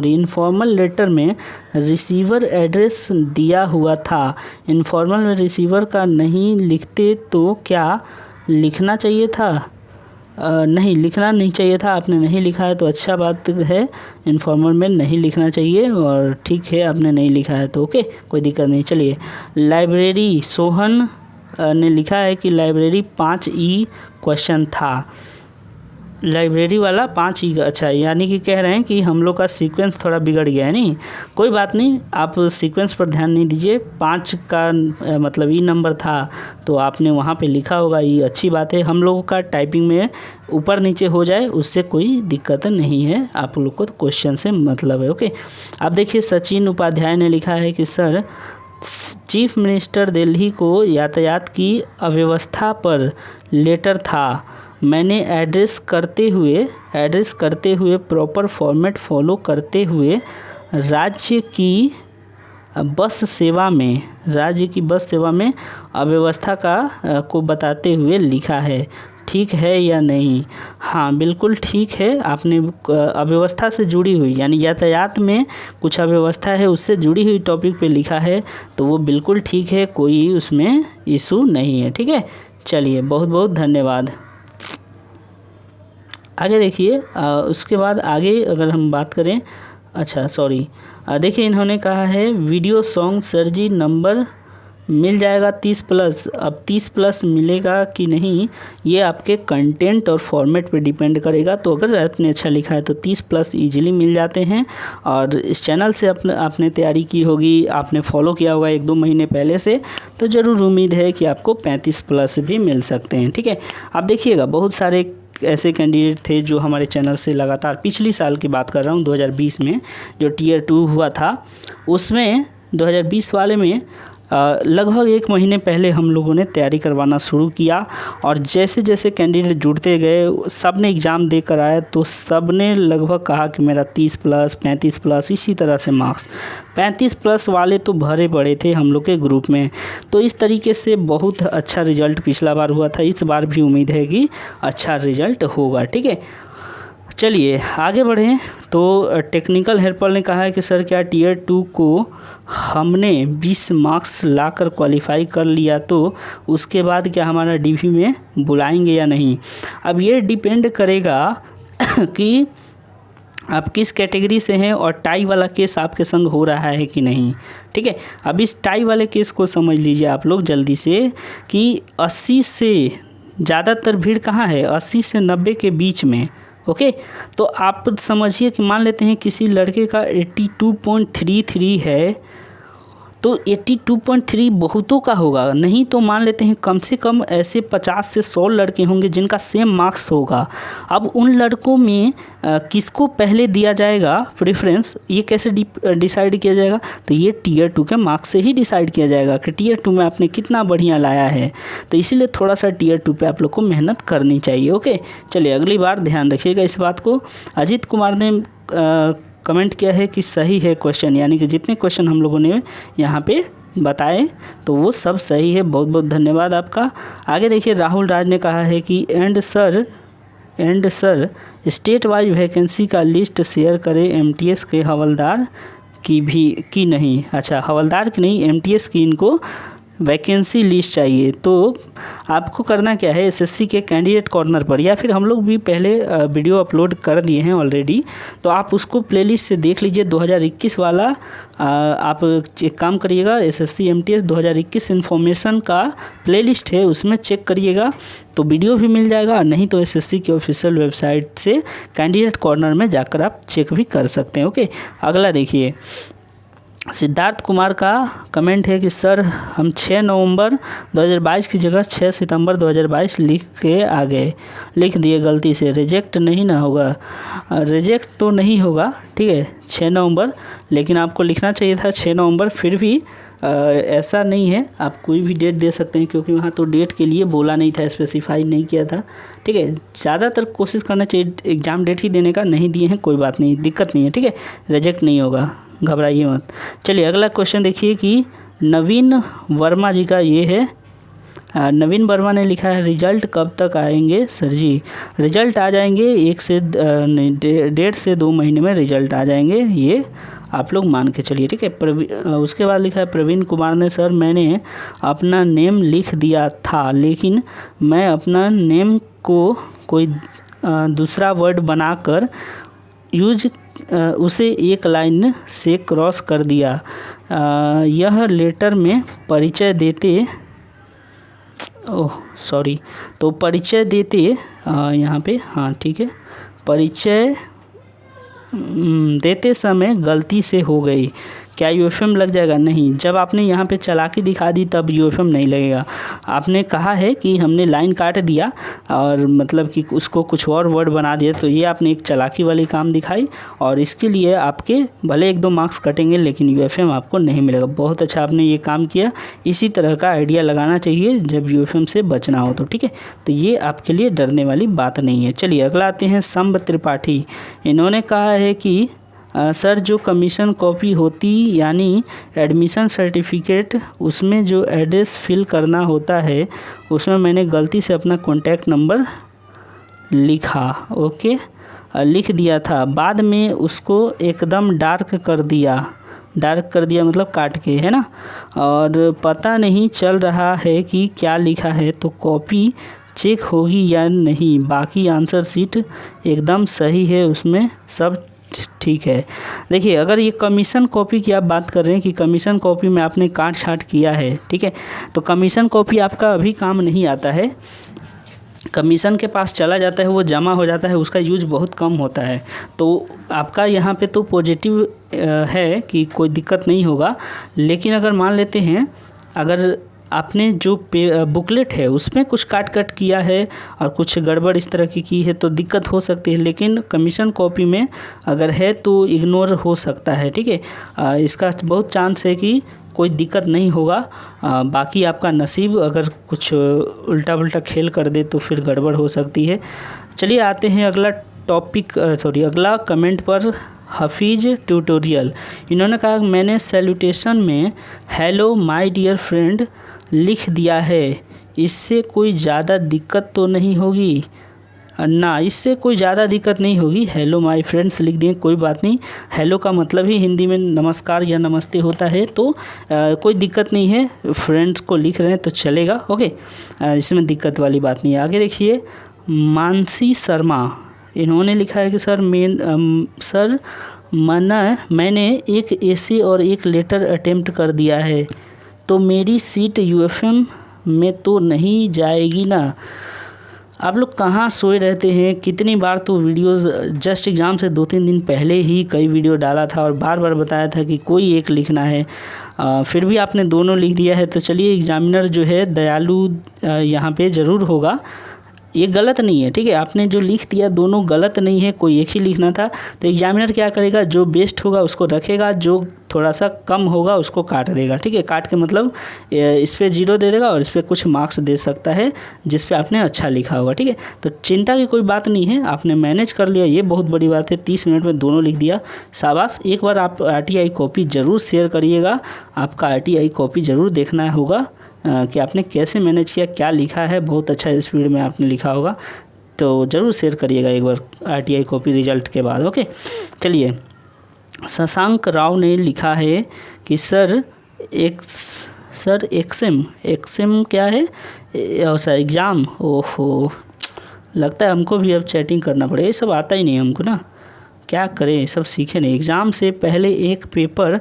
इनफॉर्मल लेटर में रिसीवर एड्रेस दिया हुआ था, इनफॉर्मल में रिसीवर का नहीं लिखते तो क्या लिखना चाहिए था? नहीं, लिखना नहीं चाहिए था, आपने नहीं लिखा है तो अच्छा बात है, इनफॉर्मल में नहीं लिखना चाहिए, और ठीक है आपने नहीं लिखा है तो ओके, कोई दिक्कत नहीं। चलिए लाइब्रेरी, सोहन ने लिखा है कि लाइब्रेरी 5E क्वेश्चन था, लाइब्रेरी वाला 5E, अच्छा, यानी कि कह रहे हैं कि हम लोग का सीक्वेंस थोड़ा बिगड़ गया है। नहीं, कोई बात नहीं, आप सीक्वेंस पर ध्यान नहीं दीजिए, 5 का मतलब ई नंबर था तो आपने वहाँ पे लिखा होगा, ये अच्छी बात है। हम लोगों का टाइपिंग में ऊपर नीचे हो जाए उससे कोई दिक्कत नहीं है, आप लोग को तो क्वेश्चन से मतलब है, ओके। अब देखिए सचिन उपाध्याय ने लिखा है कि सर चीफ मिनिस्टर दिल्ली को यातायात की अव्यवस्था पर लेटर था, मैंने एड्रेस करते हुए प्रॉपर फॉर्मेट फॉलो करते हुए राज्य की बस सेवा में अव्यवस्था को बताते हुए लिखा है, ठीक है या नहीं? हाँ बिल्कुल ठीक है, आपने अव्यवस्था से जुड़ी हुई, यानी यातायात में कुछ अव्यवस्था है उससे जुड़ी हुई टॉपिक पे लिखा है तो वो बिल्कुल ठीक है, कोई उसमें इशू नहीं है, ठीक है। चलिए बहुत बहुत धन्यवाद। आगे देखिए, उसके बाद आगे अगर हम बात करें, अच्छा सॉरी, देखिए इन्होंने कहा है वीडियो सॉन्ग सर जी नंबर मिल जाएगा 30+। अब 30+ मिलेगा कि नहीं ये आपके कंटेंट और फॉर्मेट पे डिपेंड करेगा, तो अगर आपने अच्छा लिखा है तो 30+ ईजिली मिल जाते हैं। और इस चैनल से आपने तैयारी की होगी, आपने फॉलो किया होगा 1-2 महीने पहले से, तो ज़रूर उम्मीद है कि आपको 35+ भी मिल सकते हैं, ठीक है। आप देखिएगा बहुत सारे ऐसे कैंडिडेट थे जो हमारे चैनल से लगातार, पिछली साल की बात कर रहा हूँ 2020 में जो Tier 2 हुआ था, उसमें 2020 वाले में लगभग 1 महीने पहले हम लोगों ने तैयारी करवाना शुरू किया, और जैसे जैसे कैंडिडेट जुड़ते गए सब ने एग्ज़ाम दे कर आए तो सब ने लगभग कहा कि मेरा 30+, 35+, इसी तरह से मार्क्स 35+ वाले तो भरे पड़े थे हम लोग के ग्रुप में। तो इस तरीके से बहुत अच्छा रिज़ल्ट पिछला बार हुआ था, इस बार भी उम्मीद है कि अच्छा रिज़ल्ट होगा, ठीक है। चलिए आगे बढ़ें, तो टेक्निकल हेल्पर ने कहा है कि सर क्या Tier 2 को हमने 20 मार्क्स लाकर क्वालिफाई कर लिया तो उसके बाद क्या हमारा DV में बुलाएंगे या नहीं? अब ये डिपेंड करेगा कि आप किस कैटेगरी से हैं और टाई वाला केस आपके संग हो रहा है कि नहीं। ठीक है, अब इस टाई वाले केस को समझ लीजिए आप लोग जल्दी से कि 80 से ज़्यादातर भीड़ कहाँ है, 80 से 90 के बीच में। ओके, तो आप समझिए कि मान लेते हैं किसी लड़के का 82.33 है, तो 82.3 बहुतों का होगा, नहीं तो मान लेते हैं कम से कम ऐसे 50 से 100 लड़के होंगे जिनका सेम मार्क्स होगा। अब उन लड़कों में किसको पहले दिया जाएगा प्रेफरेंस, ये कैसे डिसाइड किया जाएगा, तो ये टीयर 2 के मार्क्स से ही डिसाइड किया जाएगा कि टीयर 2 में आपने कितना बढ़िया लाया है। तो इसीलिए थोड़ा सा टीयर 2 पे आप लोग को मेहनत करनी चाहिए। ओके, चलिए अगली बार ध्यान रखिएगा इस बात को। अजीत कुमार ने कमेंट किया है कि सही है क्वेश्चन, यानी कि जितने क्वेश्चन हम लोगों ने यहाँ पे बताए तो वो सब सही है। बहुत बहुत धन्यवाद आपका। आगे देखिए, राहुल राज ने कहा है कि and sir state wise vacancy का लिस्ट शेयर करें, एमटीएस के हवलदार की नहीं, अच्छा हवलदार की नहीं, एमटीएस की इनको वैकेंसी लिस्ट चाहिए। तो आपको करना क्या है, एसएससी के कैंडिडेट कॉर्नर पर, या फिर हम लोग भी पहले वीडियो अपलोड कर दिए हैं ऑलरेडी, तो आप उसको प्लेलिस्ट से देख लीजिए 2021 वाला। आप एक काम करिएगा, एसएससी एमटीएस 2021 इन्फॉर्मेशन का प्लेलिस्ट है, उसमें चेक करिएगा तो वीडियो भी मिल जाएगा, नहीं तो एसएससी की ऑफिशियल वेबसाइट से कैंडिडेट कॉर्नर में जाकर आप चेक भी कर सकते हैं। ओके, अगला देखिए, सिद्धार्थ कुमार का कमेंट है कि सर हम 6 नवंबर 2022 की जगह 6 सितंबर 2022 लिख दिए गलती से, रिजेक्ट नहीं ना होगा? रिजेक्ट तो नहीं होगा, ठीक है 6 नवंबर, लेकिन आपको लिखना चाहिए था 6 नवंबर। फिर भी ऐसा नहीं है, आप कोई भी डेट दे सकते हैं, क्योंकि वहाँ तो डेट के लिए बोला नहीं था, स्पेसिफाई नहीं किया था। ठीक है, ज़्यादातर कोशिश करना चाहिए एग्ज़ाम डेट ही देने का, नहीं दिए हैं कोई बात नहीं, दिक्कत नहीं है, ठीक है, रिजेक्ट नहीं होगा, घबराइए मत। चलिए अगला क्वेश्चन देखिए कि नवीन वर्मा जी का ये है। नवीन वर्मा ने लिखा है रिजल्ट कब तक आएंगे सर जी? रिजल्ट आ जाएंगे 1.5 से 2 महीने में रिजल्ट आ जाएंगे, ये आप लोग मान के चलिए, ठीक है। उसके बाद लिखा है प्रवीण कुमार ने, सर मैंने अपना नेम लिख दिया था, लेकिन मैं अपना नेम को कोई दूसरा वर्ड बनाकर उसे एक लाइन से क्रॉस कर दिया। यह लेटर में परिचय देते तो परिचय देते यहाँ पे, हाँ ठीक है, परिचय देते समय गलती से हो गई, क्या यूएफएम लग जाएगा? नहीं, जब आपने यहाँ पे चालाकी दिखा दी तब यूएफएम नहीं लगेगा। आपने कहा है कि हमने लाइन काट दिया और मतलब कि उसको कुछ और वर्ड बना दिया, तो ये आपने एक चालाकी वाली काम दिखाई और इसके लिए आपके भले 1-2 मार्क्स कटेंगे, लेकिन यूएफएम आपको नहीं मिलेगा। बहुत अच्छा आपने ये काम किया, इसी तरह का आइडिया लगाना चाहिए जब यूएफएम से बचना हो तो, ठीक है। तो ये आपके लिए डरने वाली बात नहीं है। चलिए अगला आते हैं संब त्रिपाठी। इन्होंने कहा है कि सर जो कमीशन कॉपी होती यानी एडमिशन सर्टिफिकेट, उसमें जो एड्रेस फिल करना होता है उसमें मैंने गलती से अपना कॉन्टैक्ट नंबर लिख दिया था, बाद में उसको एकदम डार्क कर दिया मतलब काट के, है ना, और पता नहीं चल रहा है कि क्या लिखा है, तो कॉपी चेक होगी या नहीं? बाकी आंसर शीट एकदम सही है, उसमें सब ठीक है। देखिए अगर ये कमीशन कॉपी की आप बात कर रहे हैं कि कमीशन कॉपी में आपने काट छाट किया है, ठीक है, तो कमीशन कॉपी आपका अभी काम नहीं आता है, कमीशन के पास चला जाता है, वो जमा हो जाता है, उसका यूज बहुत कम होता है। तो आपका यहाँ पे तो पॉजिटिव है कि कोई दिक्कत नहीं होगा, लेकिन अगर मान लेते हैं अगर आपने जो बुकलेट है उसमें कुछ काट किया है और कुछ गड़बड़ इस तरह की है तो दिक्कत हो सकती है, लेकिन कमीशन कॉपी में अगर है तो इग्नोर हो सकता है, ठीक है। इसका बहुत चांस है कि कोई दिक्कत नहीं होगा। बाकी आपका नसीब अगर कुछ उल्टा पुल्टा खेल कर दे तो फिर गड़बड़ हो सकती है। चलिए आते हैं अगला कमेंट पर। हफीज़ ट्यूटोरियल, इन्होंने कहा मैंने सैल्यूटेशन में हेलो माय डियर फ्रेंड लिख दिया है, इससे कोई ज़्यादा दिक्कत तो नहीं होगी? ना, इससे कोई ज़्यादा दिक्कत नहीं होगी। हेलो माय फ्रेंड्स लिख दिए, कोई बात नहीं, हेलो का मतलब ही हिंदी में नमस्कार या नमस्ते होता है, तो कोई दिक्कत नहीं है, फ्रेंड्स को लिख रहे हैं तो चलेगा। ओके, इसमें दिक्कत वाली बात नहीं है। आगे देखिए, मानसी शर्मा इन्होंने लिखा है कि सर मैंने एक एसे और एक लेटर अटेम्प्ट कर दिया है, तो मेरी सीट यूएफएम में तो नहीं जाएगी ना। आप लोग कहाँ सोए रहते हैं? कितनी बार तो वीडियोस जस्ट एग्ज़ाम से 2-3 दिन पहले ही कई वीडियो डाला था और बार बार बताया था कि कोई एक लिखना है, फिर भी आपने दोनों लिख दिया है। तो चलिए, एग्जामिनर जो है दयालु यहाँ पे ज़रूर होगा। ये गलत नहीं है, ठीक है, आपने जो लिख दिया दोनों गलत नहीं है, कोई एक ही लिखना था। तो एग्जामिनर क्या करेगा, जो बेस्ट होगा उसको रखेगा, जो थोड़ा सा कम होगा उसको काट देगा, ठीक है। काट के मतलब इस पर 0 दे देगा और इस पर कुछ मार्क्स दे सकता है जिस पे आपने अच्छा लिखा होगा, ठीक है। तो चिंता की कोई बात नहीं है, आपने मैनेज कर लिया, ये बहुत बड़ी बात है। 30 मिनट में दोनों लिख दिया, शाबाश। एक बार आप RTI कॉपी ज़रूर शेयर करिएगा, आपका RTI कॉपी ज़रूर देखना होगा कि आपने कैसे मैनेज किया, क्या लिखा है। बहुत अच्छा स्पीड में आपने लिखा होगा, तो ज़रूर शेयर करिएगा एक बार RTI कॉपी रिजल्ट के बाद। ओके, चलिए, शशांक राव ने लिखा है कि सर एक्सएम क्या है, सर एग्ज़ाम। ओहो, लगता है हमको भी अब चैटिंग करना पड़ेगा, ये सब आता ही नहीं हमको ना, क्या करें, सब सीखे नहीं। एग्ज़ाम से पहले एक पेपर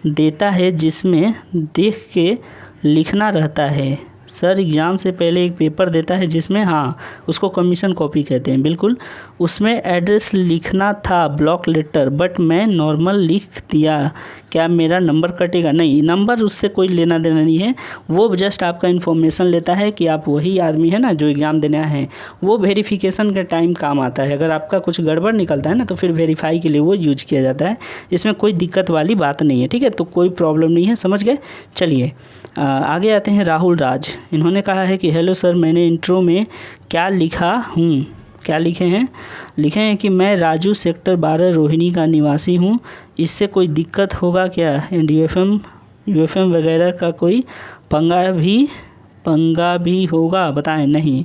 देता है जिसमें देख के लिखना रहता है। सर एग्ज़ाम से पहले एक पेपर देता है जिसमें, हाँ, उसको कमीशन कॉपी कहते हैं, बिल्कुल, उसमें एड्रेस लिखना था, ब्लॉक लेटर, बट मैं नॉर्मल लिख दिया, क्या मेरा नंबर कटेगा? नहीं, नंबर उससे कोई लेना देना नहीं है, वो जस्ट आपका इन्फॉर्मेशन लेता है कि आप वही आदमी है ना जो एग्ज़ाम देने आए हैं। वो वेरिफिकेशन के टाइम काम आता है, अगर आपका कुछ गड़बड़ निकलता है ना तो फिर वेरीफाई के लिए वो यूज किया जाता है, इसमें कोई दिक्कत वाली बात नहीं है, ठीक है। तो कोई प्रॉब्लम नहीं है, समझ गए। चलिए आगे आते हैं। राहुल राज, इन्होंने कहा है कि हेलो सर, मैंने इंट्रो में क्या लिखा हूँ, क्या लिखे हैं कि मैं राजू सेक्टर 12 रोहिणी का निवासी हूँ, इससे कोई दिक्कत होगा क्या? एंड यूएफएम वगैरह का कोई पंगा भी होगा, बताएं। नहीं,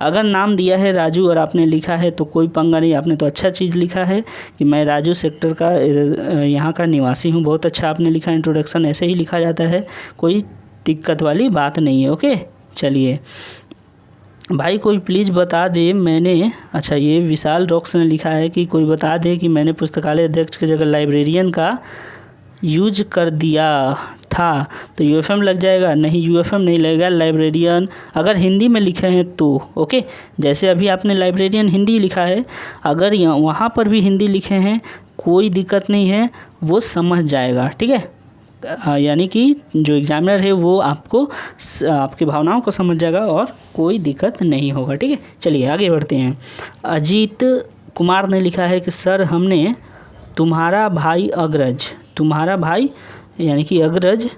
अगर नाम दिया है राजू और आपने लिखा है तो कोई पंगा नहीं। आपने तो अच्छा चीज़ लिखा है कि मैं राजू सेक्टर का यहाँ का निवासी हूँ, बहुत अच्छा आपने लिखा। इंट्रोडक्शन ऐसे ही लिखा जाता है, कोई दिक्कत वाली बात नहीं है। ओके, चलिए भाई, कोई प्लीज़ बता दे मैंने, अच्छा, ये विशाल रॉक्स ने लिखा है कि कोई बता दे कि मैंने पुस्तकालय अध्यक्ष की जगह लाइब्रेरियन का यूज कर दिया था, तो यूएफएम लग जाएगा? नहीं, यूएफएम नहीं लगेगा, लाइब्रेरियन अगर हिंदी में लिखे हैं तो। ओके, जैसे अभी आपने लाइब्रेरियन हिंदी लिखा है, अगर वहाँ पर भी हिंदी लिखे हैं कोई दिक्कत नहीं है, वो समझ जाएगा, ठीक है। यानी कि जो एग्जामिनर है वो आपकी भावनाओं को समझ जाएगा और कोई दिक्कत नहीं होगा, ठीक है। चलिए आगे बढ़ते हैं। अजीत कुमार ने लिखा है कि सर हमने तुम्हारा भाई यानी कि अग्रज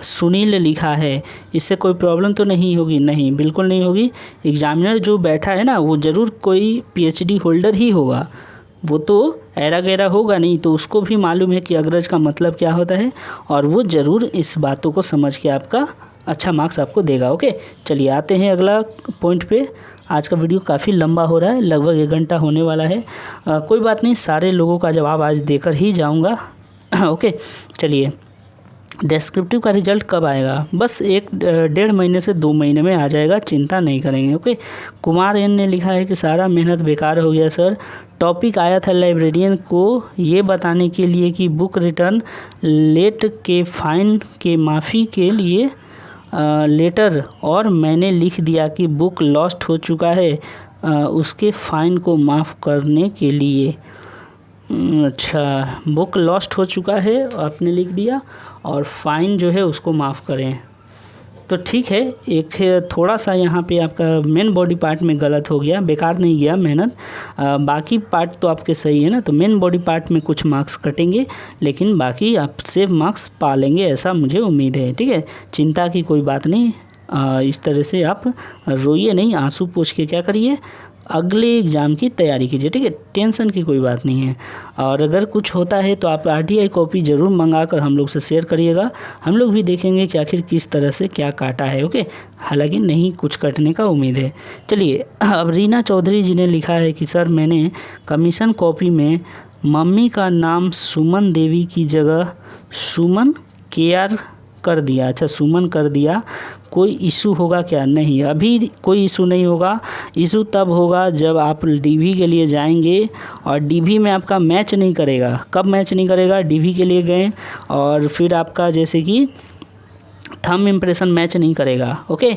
सुनील लिखा है, इससे कोई प्रॉब्लम तो नहीं होगी? नहीं, बिल्कुल नहीं होगी। एग्जामिनर जो बैठा है ना वो ज़रूर कोई PhD होल्डर ही होगा, वो तो ऐरा गैरा होगा नहीं, तो उसको भी मालूम है कि अग्रज का मतलब क्या होता है और वो ज़रूर इस बातों को समझ के आपका अच्छा मार्क्स आपको देगा। ओके, चलिए आते हैं अगला पॉइंट पे। आज का वीडियो काफ़ी लंबा हो रहा है, लगभग 1 घंटा होने वाला है। कोई बात नहीं, सारे लोगों का जवाब आज देकर ही जाऊँगा। ओके, चलिए, डिस्क्रिप्टिव का रिजल्ट कब आएगा? बस 1-1.5 महीने से 2 महीने में आ जाएगा, चिंता नहीं करेंगे। ओके, कुमार एन ने लिखा है कि सारा मेहनत बेकार हो गया सर, टॉपिक आया था लाइब्रेरियन को ये बताने के लिए कि बुक रिटर्न लेट के फाइन के माफ़ी के लिए लेटर, और मैंने लिख दिया कि बुक लॉस्ट हो चुका है उसके फ़ाइन को माफ़ करने के लिए। अच्छा, बुक लॉस्ट हो चुका है आपने लिख दिया और फ़ाइन जो है उसको माफ़ करें, तो ठीक है। एक थोड़ा सा यहाँ पे आपका मेन बॉडी पार्ट में गलत हो गया, बेकार नहीं गया मेहनत, बाकी पार्ट तो आपके सही है ना। तो मेन बॉडी पार्ट में कुछ मार्क्स कटेंगे, लेकिन बाकी आप सेफ मार्क्स पा लेंगे, ऐसा मुझे उम्मीद है, ठीक है। चिंता की कोई बात नहीं, इस तरह से आप रोइए नहीं, आंसू पोंछ के क्या करिए, अगले एग्ज़ाम की तैयारी कीजिए, ठीक है। टेंशन की कोई बात नहीं है। और अगर कुछ होता है तो आप RTI कॉपी ज़रूर मंगाकर हम लोग से शेयर करिएगा, हम लोग भी देखेंगे कि आखिर किस तरह से क्या काटा है। ओके, हालांकि नहीं कुछ कटने का उम्मीद है। चलिए, अब रीना चौधरी जी ने लिखा है कि सर मैंने कमीशन कॉपी में मम्मी का नाम सुमन देवी की जगह सुमन KR कर दिया। अच्छा, सुमन कर दिया, कोई इशू होगा क्या? नहीं, अभी कोई इशू नहीं होगा। इशू तब होगा जब आप डीवी के लिए जाएंगे और डीवी में आपका मैच नहीं करेगा। कब मैच नहीं करेगा? डीवी के लिए गए और फिर आपका जैसे कि थंब इम्प्रेशन मैच नहीं करेगा। ओके,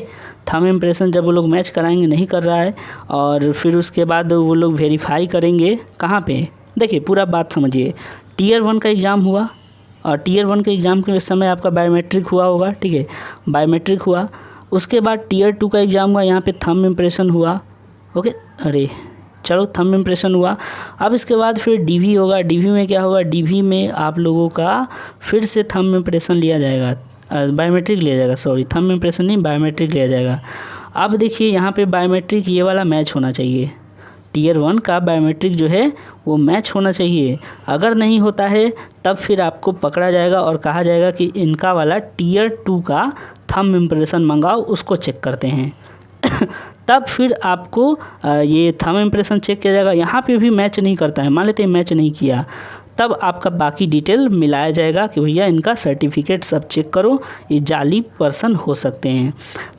थंब इम्प्रेशन जब वो लोग मैच कराएंगे, नहीं कर रहा है, और फिर उसके बाद वो लोग वेरीफाई करेंगे कहाँ पे? देखिए पूरा बात समझिए। टीयर 1 का एग्ज़ाम हुआ और टीयर 1 के एग्ज़ाम के समय आपका बायोमेट्रिक हुआ होगा, ठीक है, बायोमेट्रिक हुआ। उसके बाद टीयर 2 का एग्ज़ाम हुआ, यहाँ पे थंब इम्प्रेशन हुआ। ओके, अरे चलो थंब इम्प्रेशन हुआ। अब इसके बाद फिर डीवी होगा। डीवी में क्या होगा? डीवी में आप लोगों का फिर से थंब इम्प्रेशन लिया जाएगा, बायोमेट्रिक लिया जाएगा, सॉरी थंब इम्प्रेशन नहीं, बायोमेट्रिक लिया जाएगा। अब देखिए यहाँ पे बायोमेट्रिक ये वाला मैच होना चाहिए। टीयर 1 का बायोमेट्रिक जो है वो मैच होना चाहिए। अगर नहीं होता है तब फिर आपको पकड़ा जाएगा और कहा जाएगा कि इनका वाला टीयर 2 का थंब इम्प्रेशन मंगाओ, उसको चेक करते हैं। तब फिर आपको ये थंब इम्प्रेशन चेक किया जाएगा। यहाँ पे भी मैच नहीं करता है, मान लेते हैं मैच नहीं किया, तब आपका बाकी डिटेल मिलाया जाएगा कि भैया इनका सर्टिफिकेट सब चेक करो, ये जाली पर्सन हो सकते हैं।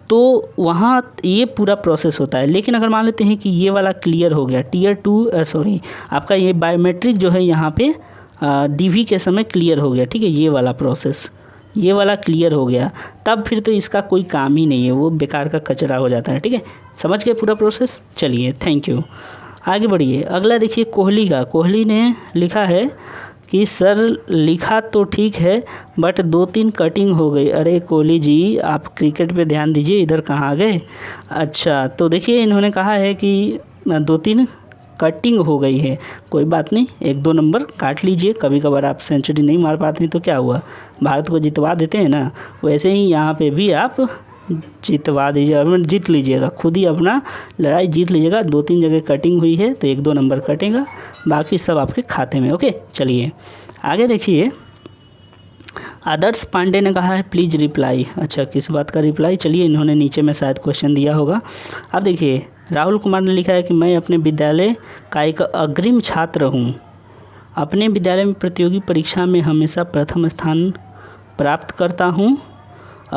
तो वहाँ ये पूरा प्रोसेस होता है। लेकिन अगर मान लेते हैं कि ये वाला क्लियर हो गया, टीयर 2 सॉरी आपका ये बायोमेट्रिक जो है यहाँ पे डीवी के समय क्लियर हो गया, ठीक है, ये वाला प्रोसेस, ये वाला क्लियर हो गया, तब फिर तो इसका कोई काम ही नहीं है, वो बेकार का कचरा हो जाता है। ठीक है, समझ गए पूरा प्रोसेस? चलिए थैंक यू, आगे बढ़िए। अगला देखिए कोहली का। कोहली ने लिखा है कि सर लिखा तो ठीक है बट 2-3 कटिंग हो गई। अरे कोहली जी, आप क्रिकेट पे ध्यान दीजिए, इधर कहाँ गए? अच्छा, तो देखिए इन्होंने कहा है कि 2-3 कटिंग हो गई है, कोई बात नहीं, 1-2 नंबर काट लीजिए। कभी कभार आप सेंचुरी नहीं मार पाते हैं तो क्या हुआ, भारत को जितवा देते हैं ना, वैसे ही यहाँ पे भी आप जितवा दीजिएगा, जीत लीजिएगा, खुद ही अपना लड़ाई जीत लीजिएगा। 2-3 जगह कटिंग हुई है तो 1-2 नंबर कटेगा, बाकी सब आपके खाते में। ओके, चलिए आगे देखिए। आदर्श पांडे ने कहा है प्लीज़ रिप्लाई। अच्छा, किस बात का रिप्लाई? चलिए, इन्होंने नीचे में शायद क्वेश्चन दिया होगा। अब देखिए राहुल कुमार ने लिखा है कि मैं अपने विद्यालय का एक अग्रिम छात्र हूँ। अपने विद्यालय में प्रतियोगी परीक्षा में हमेशा प्रथम स्थान प्राप्त करता हूँ।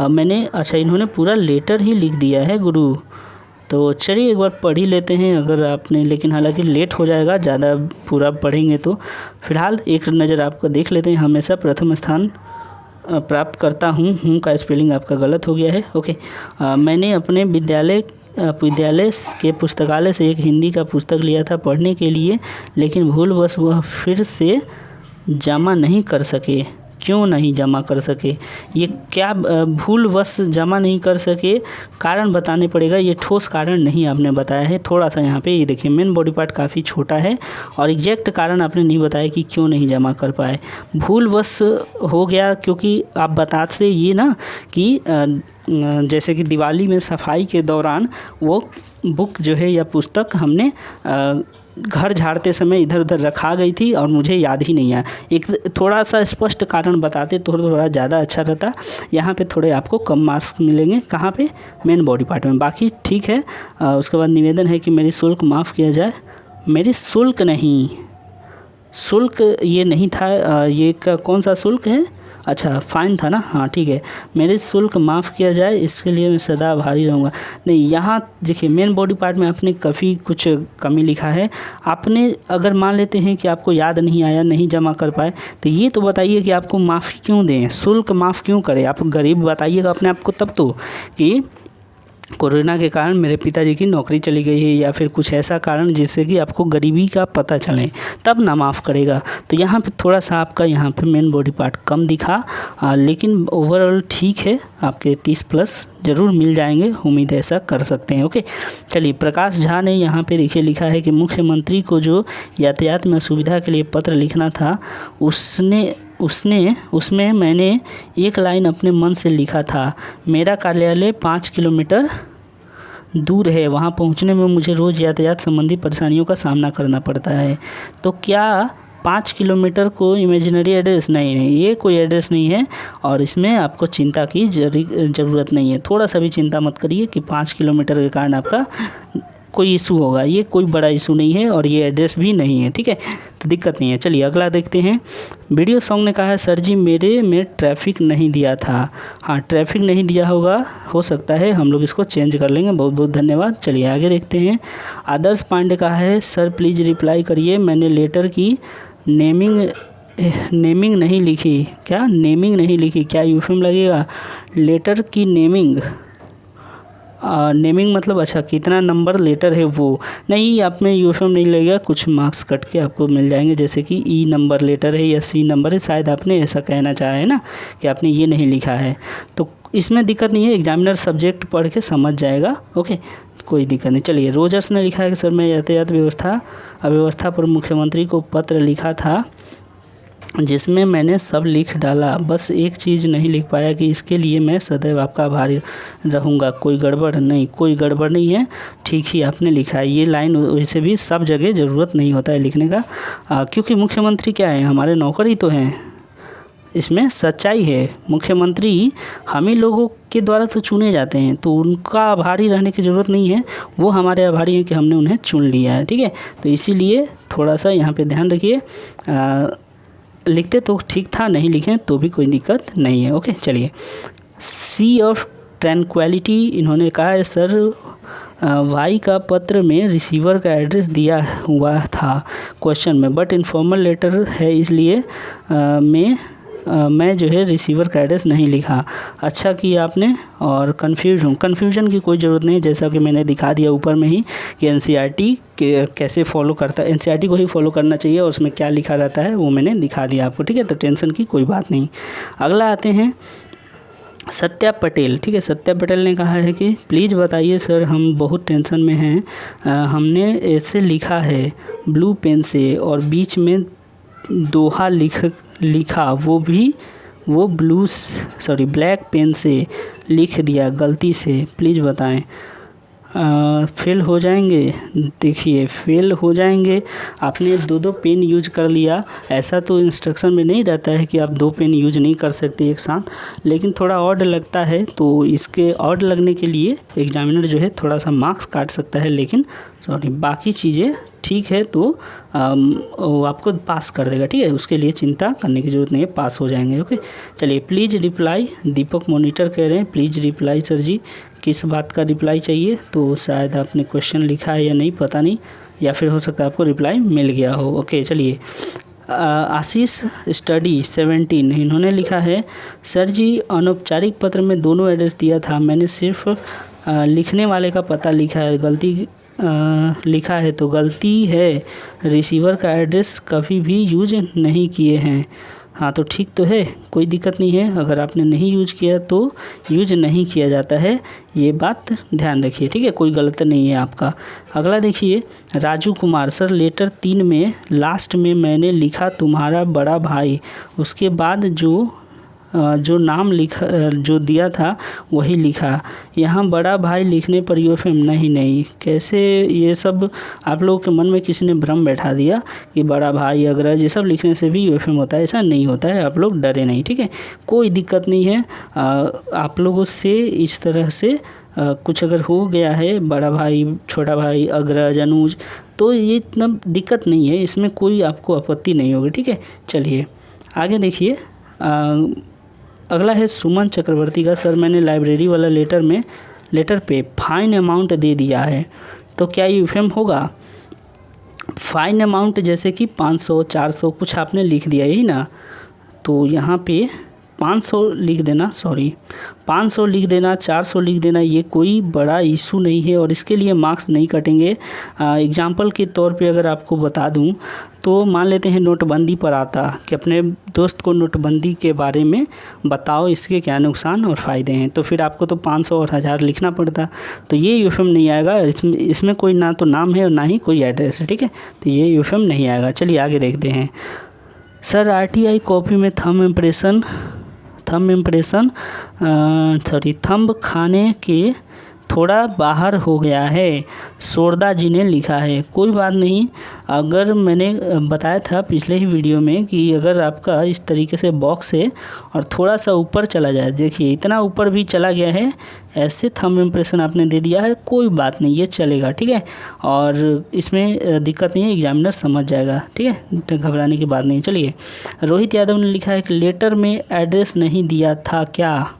मैंने, अच्छा इन्होंने पूरा लेटर ही लिख दिया है गुरु, तो चलिए एक बार पढ़ ही लेते हैं अगर आपने, लेकिन हालांकि लेट हो जाएगा ज़्यादा पूरा पढ़ेंगे तो। फिलहाल एक नज़र आपको देख लेते हैं। हमेशा प्रथम स्थान प्राप्त करता हूँ का स्पेलिंग आपका गलत हो गया है। ओके, मैंने अपने विद्यालय के पुस्तकालय से एक हिंदी का पुस्तक लिया था पढ़ने के लिए, लेकिन भूलवश वह फिर से जमा नहीं कर सके। क्यों नहीं जमा कर सके? ये क्या भूलवश जमा नहीं कर सके, कारण बताने पड़ेगा। ये ठोस कारण नहीं आपने बताया है, थोड़ा सा यहाँ पे ये देखिए मेन बॉडी पार्ट काफ़ी छोटा है और एग्जैक्ट कारण आपने नहीं बताया कि क्यों नहीं जमा कर पाए। भूलवश हो गया क्योंकि आप बताते ये ना कि जैसे कि दिवाली में सफाई के दौरान वो बुक जो है या पुस्तक हमने घर झाड़ते समय इधर उधर रखा गई थी और मुझे याद ही नहीं आया। एक थोड़ा सा स्पष्ट कारण बताते तो थोड़ा ज़्यादा अच्छा रहता। यहाँ पे थोड़े आपको कम मार्क्स मिलेंगे। कहाँ पे? मेन बॉडी पार्ट में। बाकी ठीक है। उसके बाद निवेदन है कि मेरी शुल्क माफ़ किया जाए। मेरी शुल्क नहीं, शुल्क ये नहीं था, ये कौन सा शुल्क है? अच्छा, फ़ाइन था ना, हाँ ठीक है। मेरे शुल्क माफ़ किया जाए, इसके लिए मैं सदा आभारी रहूँगा। नहीं, यहाँ देखिए मेन बॉडी पार्ट में आपने काफ़ी कुछ कमी लिखा है। आपने अगर मान लेते हैं कि आपको याद नहीं आया, नहीं जमा कर पाए, तो ये तो बताइए कि आपको माफ़ी क्यों दें, शुल्क माफ़ क्यों करें? आप गरीब बताइएगा अपने आप को तब तो, कि कोरोना के कारण मेरे पिताजी की नौकरी चली गई है या फिर कुछ ऐसा कारण जिससे कि आपको गरीबी का पता चले, तब ना माफ़ करेगा। तो यहाँ पे थोड़ा सा आपका यहाँ पे मेन बॉडी पार्ट कम दिखा, लेकिन ओवरऑल ठीक है, आपके 30+ ज़रूर मिल जाएंगे, उम्मीद ऐसा कर सकते हैं। ओके, चलिए। प्रकाश झा ने यहाँ पे देखिए लिखा है कि मुख्यमंत्री को जो यातायात में सुविधा के लिए पत्र लिखना था, उसमें मैंने एक लाइन अपने मन से लिखा था। मेरा कार्यालय 5 किलोमीटर दूर है, वहाँ पहुँचने में मुझे रोज़ यातायात संबंधी परेशानियों का सामना करना पड़ता है। तो क्या 5 किलोमीटर को इमेजिनरी एड्रेस? नहीं, ये कोई एड्रेस नहीं है और इसमें आपको चिंता की ज़रूरत नहीं है। थोड़ा सा भी चिंता मत करिए कि 5 किलोमीटर के कारण आपका कोई इशू होगा, ये कोई बड़ा इशू नहीं है और ये एड्रेस भी नहीं है, ठीक है, तो दिक्कत नहीं है। चलिए अगला देखते हैं। वीडियो सॉन्ग ने कहा है सर जी मेरे में ट्रैफिक नहीं दिया था। हाँ, ट्रैफिक नहीं दिया होगा, हो सकता है, हम लोग इसको चेंज कर लेंगे। बहुत बहुत धन्यवाद। चलिए आगे देखते हैं। आदर्श पांडे कहा है सर प्लीज़ रिप्लाई करिए, मैंने लेटर की नेमिंग नहीं लिखी। क्या नेमिंग नहीं लिखी, क्या यूफेम लगेगा? लेटर की नेमिंग मतलब अच्छा कितना नंबर लेटर है वो नहीं, आप में यूफेम नहीं लगेगा, कुछ मार्क्स कट के आपको मिल जाएंगे, जैसे कि ई नंबर लेटर है या सी नंबर है, शायद आपने ऐसा कहना चाहा है ना कि आपने ये नहीं लिखा है, तो इसमें दिक्कत नहीं है, एग्जामिनर सब्जेक्ट पढ़ के समझ जाएगा। ओके, कोई दिक्कत नहीं। चलिए रोजर्स ने लिखा है कि सर मैं यातायात अव्यवस्था पर मुख्यमंत्री को पत्र लिखा था जिसमें मैंने सब लिख डाला, बस एक चीज़ नहीं लिख पाया कि इसके लिए मैं सदैव आपका आभारी रहूँगा। कोई गड़बड़ नहीं है, ठीक ही आपने लिखा है। ये लाइन वैसे भी सब जगह ज़रूरत नहीं होता है लिखने का, क्योंकि मुख्यमंत्री क्या है, हमारे नौकर ही तो हैं। इसमें सच्चाई है, मुख्यमंत्री हम ही लोगों के द्वारा तो चुने जाते हैं, तो उनका आभारी रहने की ज़रूरत नहीं है, वो हमारे आभारी हैं कि हमने उन्हें चुन लिया है, ठीक है। तो इसीलिए थोड़ा सा यहाँ पे ध्यान रखिए, लिखते तो ठीक था, नहीं लिखें तो भी कोई दिक्कत नहीं है। ओके, चलिए सी ऑफ ट्रैंक्विलिटी इन्होंने कहा है सर वाई का पत्र में रिसीवर का एड्रेस दिया हुआ था क्वेश्चन में, बट इनफॉर्मल लेटर है इसलिए मैं जो है रिसीवर का एड्रेस नहीं लिखा। अच्छा किया आपने, और कन्फ्यूजन की कोई ज़रूरत नहीं, जैसा कि मैंने दिखा दिया ऊपर में ही कि एनसीईआरटी कैसे फॉलो करता है, एनसीईआरटी को ही फॉलो करना चाहिए और उसमें क्या लिखा रहता है वो मैंने दिखा दिया आपको, ठीक है, तो टेंशन की कोई बात नहीं। अगला आते हैं सत्या पटेल, ठीक है। सत्या पटेल ने कहा है कि प्लीज़ बताइए सर हम बहुत टेंशन में हैं, हमने ऐसे लिखा है ब्लू पेन से और बीच में दोहा लिखा वो ब्लैक पेन से लिख दिया गलती से, प्लीज़ बताएं। फेल हो जाएंगे, देखिए फेल हो जाएंगे, आपने दो पेन यूज कर लिया, ऐसा तो इंस्ट्रक्शन में नहीं रहता है कि आप 2 पेन यूज नहीं कर सकते एक साथ, लेकिन थोड़ा ऑड लगता है, तो इसके ऑड लगने के लिए एग्जामिनर जो है थोड़ा सा मार्क्स काट सकता है, लेकिन बाकी चीज़ें ठीक है तो वो आपको पास कर देगा, ठीक है, उसके लिए चिंता करने की ज़रूरत नहीं है, पास हो जाएंगे। ओके, चलिए प्लीज़ रिप्लाई, दीपक मॉनिटर कह रहे हैं प्लीज़ रिप्लाई सर जी, किस बात का रिप्लाई चाहिए, तो शायद आपने क्वेश्चन लिखा है या नहीं पता नहीं, या फिर हो सकता है आपको रिप्लाई मिल गया हो। ओके, चलिए आशीष स्टडी 17 इन्होंने लिखा है सर जी अनौपचारिक पत्र में दोनों एड्रेस दिया था, मैंने सिर्फ लिखने वाले का पता लिखा है, लिखा है तो गलती है, रिसीवर का एड्रेस कभी भी यूज नहीं किए हैं। हाँ तो ठीक तो है, कोई दिक्कत नहीं है, अगर आपने नहीं यूज किया तो यूज नहीं किया जाता है, ये बात ध्यान रखिए, ठीक है, कोई गलत नहीं है आपका। अगला देखिए राजू कुमार, सर लेटर 3 में लास्ट में मैंने लिखा तुम्हारा बड़ा भाई, उसके बाद जो नाम लिखा जो दिया था वही लिखा, यहाँ बड़ा भाई लिखने पर यूएफएम नहीं, कैसे ये सब आप लोगों के मन में किसी ने भ्रम बैठा दिया कि बड़ा भाई अग्रज ये सब लिखने से भी यूएफएम होता है, ऐसा नहीं होता है, आप लोग डरे नहीं, ठीक है, कोई दिक्कत नहीं है। आप लोगों से इस तरह से कुछ अगर हो गया है, बड़ा भाई छोटा भाई अग्रज अनुज, तो ये इतना दिक्कत नहीं है, इसमें कोई आपको आपत्ति नहीं होगी, ठीक है। चलिए आगे देखिए, अगला है सुमन चक्रवर्ती का, सर मैंने लाइब्रेरी वाला लेटर पे फाइन अमाउंट दे दिया है, तो क्या ये यूएफएम होगा? फाइन अमाउंट जैसे कि 500 400 कुछ आपने लिख दिया यही ना, तो यहाँ पे 500 लिख देना, 500 लिख देना, 400 लिख देना, ये कोई बड़ा इशू नहीं है और इसके लिए मार्क्स नहीं कटेंगे। एग्जाम्पल के तौर पे अगर आपको बता दूं तो मान लेते हैं नोटबंदी पर आता कि अपने दोस्त को नोटबंदी के बारे में बताओ, इसके क्या नुकसान और फ़ायदे हैं, तो फिर आपको तो 500 और 1000 लिखना पड़ता, तो ये यूएफएम नहीं आएगा, इसमें कोई ना तो नाम है और ना ही कोई एड्रेस है, ठीक है, तो ये यूएफएम नहीं आएगा। चलिए आगे देखते हैं। सर आरटीआई कॉपी में थंब इम्प्रेशन थंब खाने के थोड़ा बाहर हो गया है, शोरदा जी ने लिखा है। कोई बात नहीं, अगर मैंने बताया था पिछले ही वीडियो में कि अगर आपका इस तरीके से बॉक्स है और थोड़ा सा ऊपर चला जाए, देखिए इतना ऊपर भी चला गया है, ऐसे थंब इम्प्रेशन आपने दे दिया है, कोई बात नहीं, ये चलेगा, ठीक है। और इसमें दिक्कत नहीं है, एग्जामिनर समझ जाएगा, ठीक है, घबराने की बात नहीं। चलिए, रोहित यादव ने लिखा है कि लेटर में एड्रेस नहीं दिया था क्या?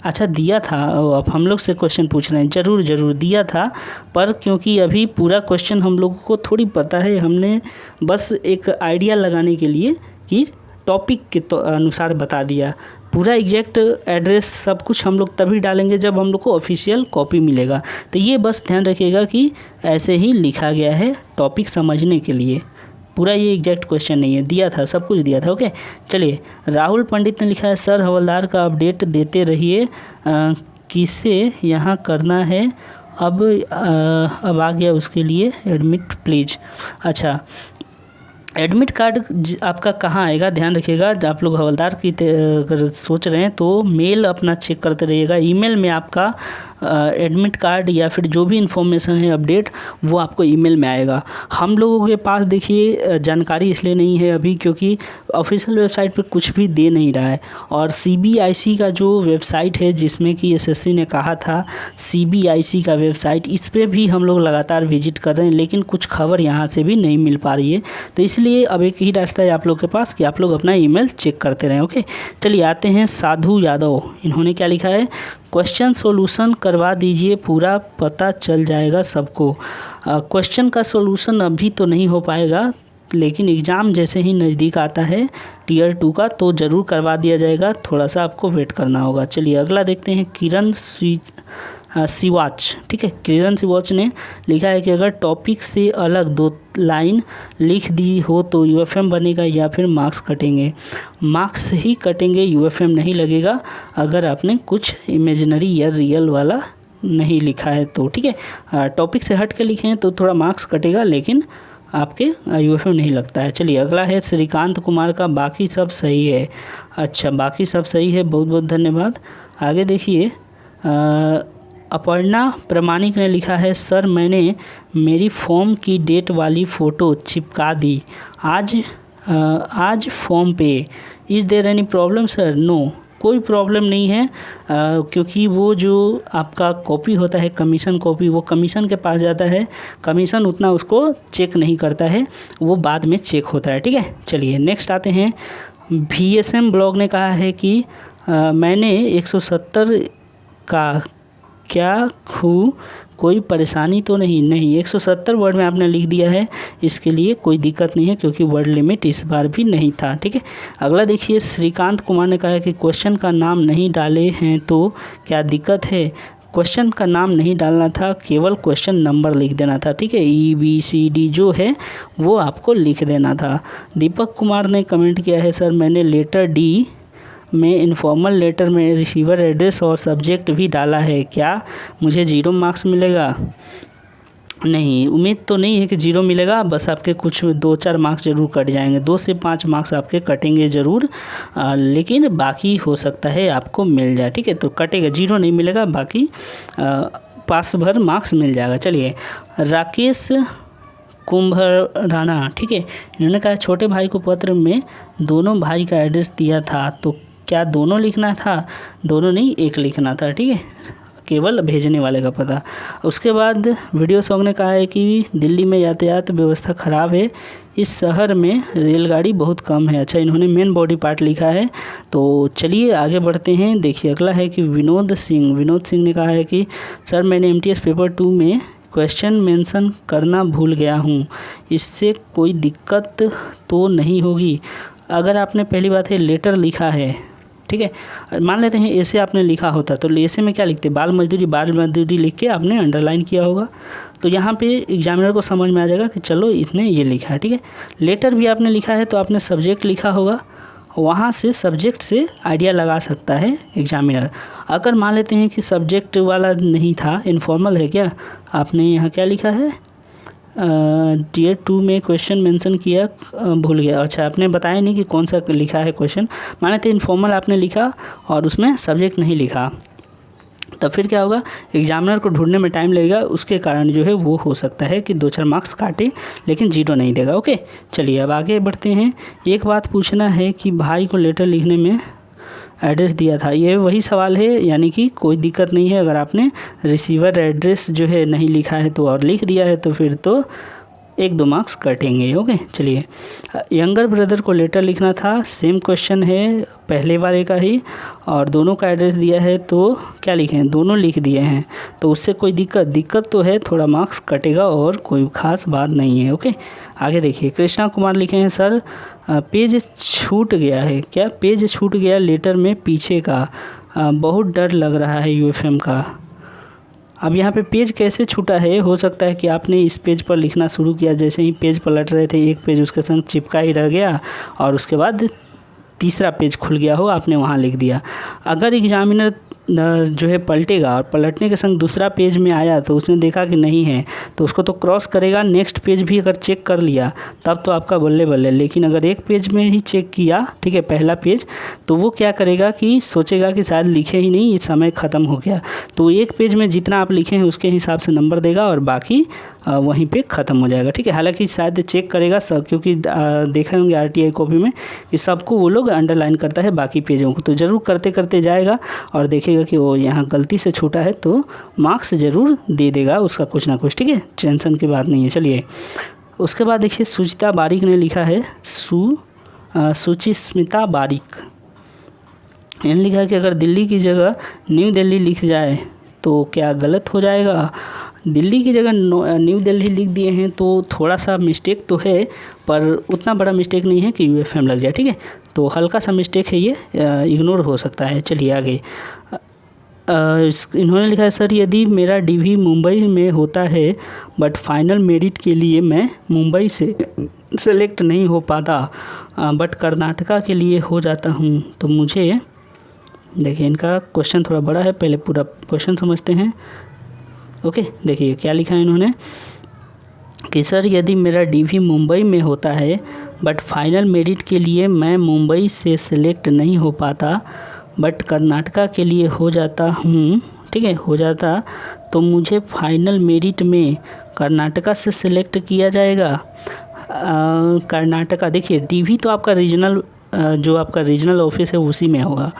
अच्छा, दिया था, अब हम लोग से क्वेश्चन पूछ रहे हैं। ज़रूर दिया था, पर क्योंकि अभी पूरा क्वेश्चन हम लोगों को थोड़ी पता है, हमने बस एक आइडिया लगाने के लिए कि टॉपिक के अनुसार बता दिया। पूरा एग्जैक्ट एड्रेस सब कुछ हम लोग तभी डालेंगे जब हम लोग को ऑफिशियल कॉपी मिलेगा। तो ये बस ध्यान रखिएगा कि ऐसे ही लिखा गया है टॉपिक समझने के लिए, पूरा ये एग्जैक्ट क्वेश्चन नहीं है, दिया था, सब कुछ दिया था। ओके, चलिए, राहुल पंडित ने लिखा है सर हवलदार का अपडेट देते रहिए, किसे यहाँ करना है, अब आ गया उसके लिए एडमिट प्लीज। अच्छा, एडमिट कार्ड आपका कहाँ आएगा, ध्यान रखिएगा। आप लोग हवलदार की अगर सोच रहे हैं तो मेल अपना चेक करते रहिएगा। ईमेल में आपका एडमिट कार्ड या फिर जो भी इन्फॉर्मेशन है अपडेट, वो आपको ईमेल में आएगा। हम लोगों के पास देखिए जानकारी इसलिए नहीं है अभी क्योंकि ऑफिशियल वेबसाइट पे कुछ भी दे नहीं रहा है। और CBIC का जो वेबसाइट है, जिसमें कि SSC ने कहा था CBIC का वेबसाइट, इस पर भी हम लोग लगातार विजिट कर रहे हैं, लेकिन कुछ खबर यहाँ से भी नहीं मिल पा रही है। तो इसलिए अब एक ही रास्ता है आप लोग के पास कि आप लोग अपना ईमेल चेक करते रहें। ओके, चलिए आते हैं साधु यादव। इन्होंने क्या लिखा है, क्वेश्चन सॉल्यूशन करवा दीजिए, पूरा पता चल जाएगा सबको। क्वेश्चन का सॉल्यूशन अभी तो नहीं हो पाएगा, लेकिन एग्ज़ाम जैसे ही नज़दीक आता है Tier 2 का तो ज़रूर करवा दिया जाएगा, थोड़ा सा आपको वेट करना होगा। चलिए अगला देखते हैं, किरण सिवाच, ठीक है, किरण सिवाच ने लिखा है कि अगर टॉपिक से अलग 2 लाइन लिख दी हो तो UFM बनेगा या फिर मार्क्स कटेंगे? मार्क्स ही कटेंगे, UFM नहीं लगेगा अगर आपने कुछ इमेजिनरी या रियल वाला नहीं लिखा है तो, ठीक है। टॉपिक से हट के लिखे हैं तो थोड़ा मार्क्स कटेगा, लेकिन आपके UFM नहीं लगता है। चलिए अगला है श्रीकांत कुमार का, बाकी सब सही है। अच्छा, बाकी सब सही है, बहुत बहुत धन्यवाद। आगे देखिए, अपर्णा प्रमाणिक ने लिखा है सर मैंने मेरी फॉर्म की डेट वाली फ़ोटो चिपका दी आज फॉर्म पे, is there any problem sir? No, कोई प्रॉब्लम नहीं है, क्योंकि वो जो आपका कॉपी होता है कमीशन कॉपी, वो कमीशन के पास जाता है, कमीशन उतना उसको चेक नहीं करता है, वो बाद में चेक होता है, ठीक है। चलिए नेक्स्ट आते हैं, VSM ब्लॉग ने कहा है कि मैंने 170 का क्या हूँ, कोई परेशानी तो नहीं 170 वर्ड में आपने लिख दिया है, इसके लिए कोई दिक्कत नहीं है क्योंकि वर्ड लिमिट इस बार भी नहीं था, ठीक है। अगला देखिए, श्रीकांत कुमार ने कहा है कि क्वेश्चन का नाम नहीं डाले हैं तो क्या दिक्कत है? क्वेश्चन का नाम नहीं डालना था, केवल क्वेश्चन नंबर लिख देना था, ठीक है। EBCD जो है वो आपको लिख देना था। दीपक कुमार ने कमेंट किया है सर मैंने लेटर D में इनफॉर्मल लेटर में रिसीवर एड्रेस और सब्जेक्ट भी डाला है, क्या मुझे 0 मार्क्स मिलेगा? नहीं, उम्मीद तो नहीं है कि 0 मिलेगा, बस आपके कुछ 2-4 मार्क्स ज़रूर कट जाएंगे, 2 से 5 मार्क्स आपके कटेंगे ज़रूर, लेकिन बाकी हो सकता है आपको मिल जाए, ठीक है। तो कटेगा, 0 नहीं मिलेगा, बाकी पास भर मार्क्स मिल जाएगा। चलिए, राकेश कुंभराना, ठीक है, इन्होंने कहा छोटे भाई को पत्र में दोनों भाई का एड्रेस दिया था तो क्या दोनों लिखना था? दोनों नहीं, एक लिखना था, ठीक है, केवल भेजने वाले का पता। उसके बाद वीडियो सॉन्ग ने कहा है कि दिल्ली में यातायात व्यवस्था ख़राब है, इस शहर में रेलगाड़ी बहुत कम है। अच्छा, इन्होंने मेन बॉडी पार्ट लिखा है, तो चलिए आगे बढ़ते हैं। देखिए अगला है कि विनोद सिंह ने कहा है कि सर मैंने MTS पेपर 2 में क्वेश्चन मेंशन करना भूल गया हूँ, इससे कोई दिक्कत तो नहीं होगी? अगर आपने पहली बात है लेटर लिखा है, ठीक है, मान लेते हैं ऐसे आपने लिखा होता तो ऐसे में क्या लिखते, बाल मजदूरी लिख के आपने अंडरलाइन किया होगा, तो यहाँ पे एग्जामिनर को समझ में आ जाएगा कि चलो इसने ये लिखा है, ठीक है। लेटर भी आपने लिखा है तो आपने सब्जेक्ट लिखा होगा, वहाँ से सब्जेक्ट से आइडिया लगा सकता है एग्जामिनर। अगर मान लेते हैं कि सब्जेक्ट वाला नहीं था, इनफॉर्मल है, क्या आपने यहाँ क्या लिखा है, Tier 2 में क्वेश्चन मेंशन किया, भूल गया। अच्छा, आपने बताया नहीं कि कौन सा लिखा है क्वेश्चन, माने तो इनफॉर्मल आपने लिखा और उसमें सब्जेक्ट नहीं लिखा, तब फिर क्या होगा, एग्जामिनर को ढूंढने में टाइम लगेगा, उसके कारण जो है वो हो सकता है कि 2-4 मार्क्स काटे लेकिन 0 नहीं देगा। ओके, चलिए अब आगे बढ़ते हैं। एक बात पूछना है कि भाई को लेटर लिखने में एड्रेस दिया था, ये वही सवाल है, यानी कि कोई दिक्कत नहीं है अगर आपने रिसीवर एड्रेस जो है नहीं लिखा है तो और लिख दिया है तो फिर तो 1-2 मार्क्स कटेंगे। ओके, चलिए यंगर ब्रदर को लेटर लिखना था, सेम क्वेश्चन है पहले वाले का ही, और दोनों का एड्रेस दिया है तो क्या लिखें, दोनों लिख दिए हैं तो उससे कोई दिक्कत तो है, थोड़ा मार्क्स कटेगा और कोई ख़ास बात नहीं है। ओके, आगे देखिए, कृष्णा कुमार लिखे हैं सर पेज छूट गया है। क्या पेज छूट गया लेटर में पीछे का, बहुत डर लग रहा है यूएफएम का। अब यहाँ पे पेज कैसे छूटा है, हो सकता है कि आपने इस पेज पर लिखना शुरू किया, जैसे ही पेज पलट रहे थे एक पेज उसके संग चिपका ही रह गया और उसके बाद तीसरा पेज खुल गया हो, आपने वहाँ लिख दिया। अगर एग्जामिनर जो है पलटेगा और पलटने के संग दूसरा पेज में आया तो उसने देखा कि नहीं है तो उसको तो क्रॉस करेगा, नेक्स्ट पेज भी अगर चेक कर लिया तब तो आपका बल्ले बल्ले। लेकिन अगर एक पेज में ही चेक किया, ठीक है, पहला पेज, तो वो क्या करेगा कि सोचेगा कि शायद लिखे ही नहीं, इस समय ख़त्म हो गया, तो एक पेज में जितना आप लिखे हैं उसके हिसाब से नंबर देगा और बाकी वहीं पे ख़त्म हो जाएगा। ठीक है, हालांकि शायद चेक करेगा सब, क्योंकि देखे होंगे आरटीआई कॉपी में कि सबको वो लोग अंडरलाइन करता है बाकी पेजों को, तो ज़रूर करते करते जाएगा और देखेगा कि वो यहाँ गलती से छूटा है तो मार्क्स ज़रूर दे देगा उसका कुछ ना कुछ। ठीक है, टेंशन की बात नहीं है। चलिए उसके बाद देखिए, सुचिता बारिक ने लिखा है, सुचिस्मिता बारिक, इन्होंने लिखा है कि अगर दिल्ली की जगह न्यू दिल्ली लिख जाए तो क्या गलत हो जाएगा। दिल्ली की जगह न्यू दिल्ली लिख दिए हैं तो थोड़ा सा मिस्टेक तो है, पर उतना बड़ा मिस्टेक नहीं है कि यूएफएम लग जाए। ठीक है, तो हल्का सा मिस्टेक है, ये इग्नोर हो सकता है। चलिए आगे, इन्होंने लिखा है सर यदि मेरा डीवी मुंबई में होता है बट फाइनल मेरिट के लिए मैं मुंबई से सेलेक्ट नहीं हो पाता बट कर्नाटका के लिए हो जाता हूँ तो मुझे, देखिए इनका क्वेश्चन थोड़ा बड़ा है, पहले पूरा क्वेश्चन समझते हैं। ओके, देखिए क्या लिखा है इन्होंने कि सर यदि मेरा डीवी मुंबई में होता है बट फाइनल मेरिट के लिए मैं मुंबई से सेलेक्ट नहीं हो पाता बट कर्नाटका के लिए हो जाता हूँ, ठीक है, हो जाता, तो मुझे फाइनल मेरिट में कर्नाटका से सिलेक्ट किया जाएगा। कर्नाटका, देखिए डीवी तो आपका रीजनल, जो आपका रीजनल ऑफिस है उसी में होगा।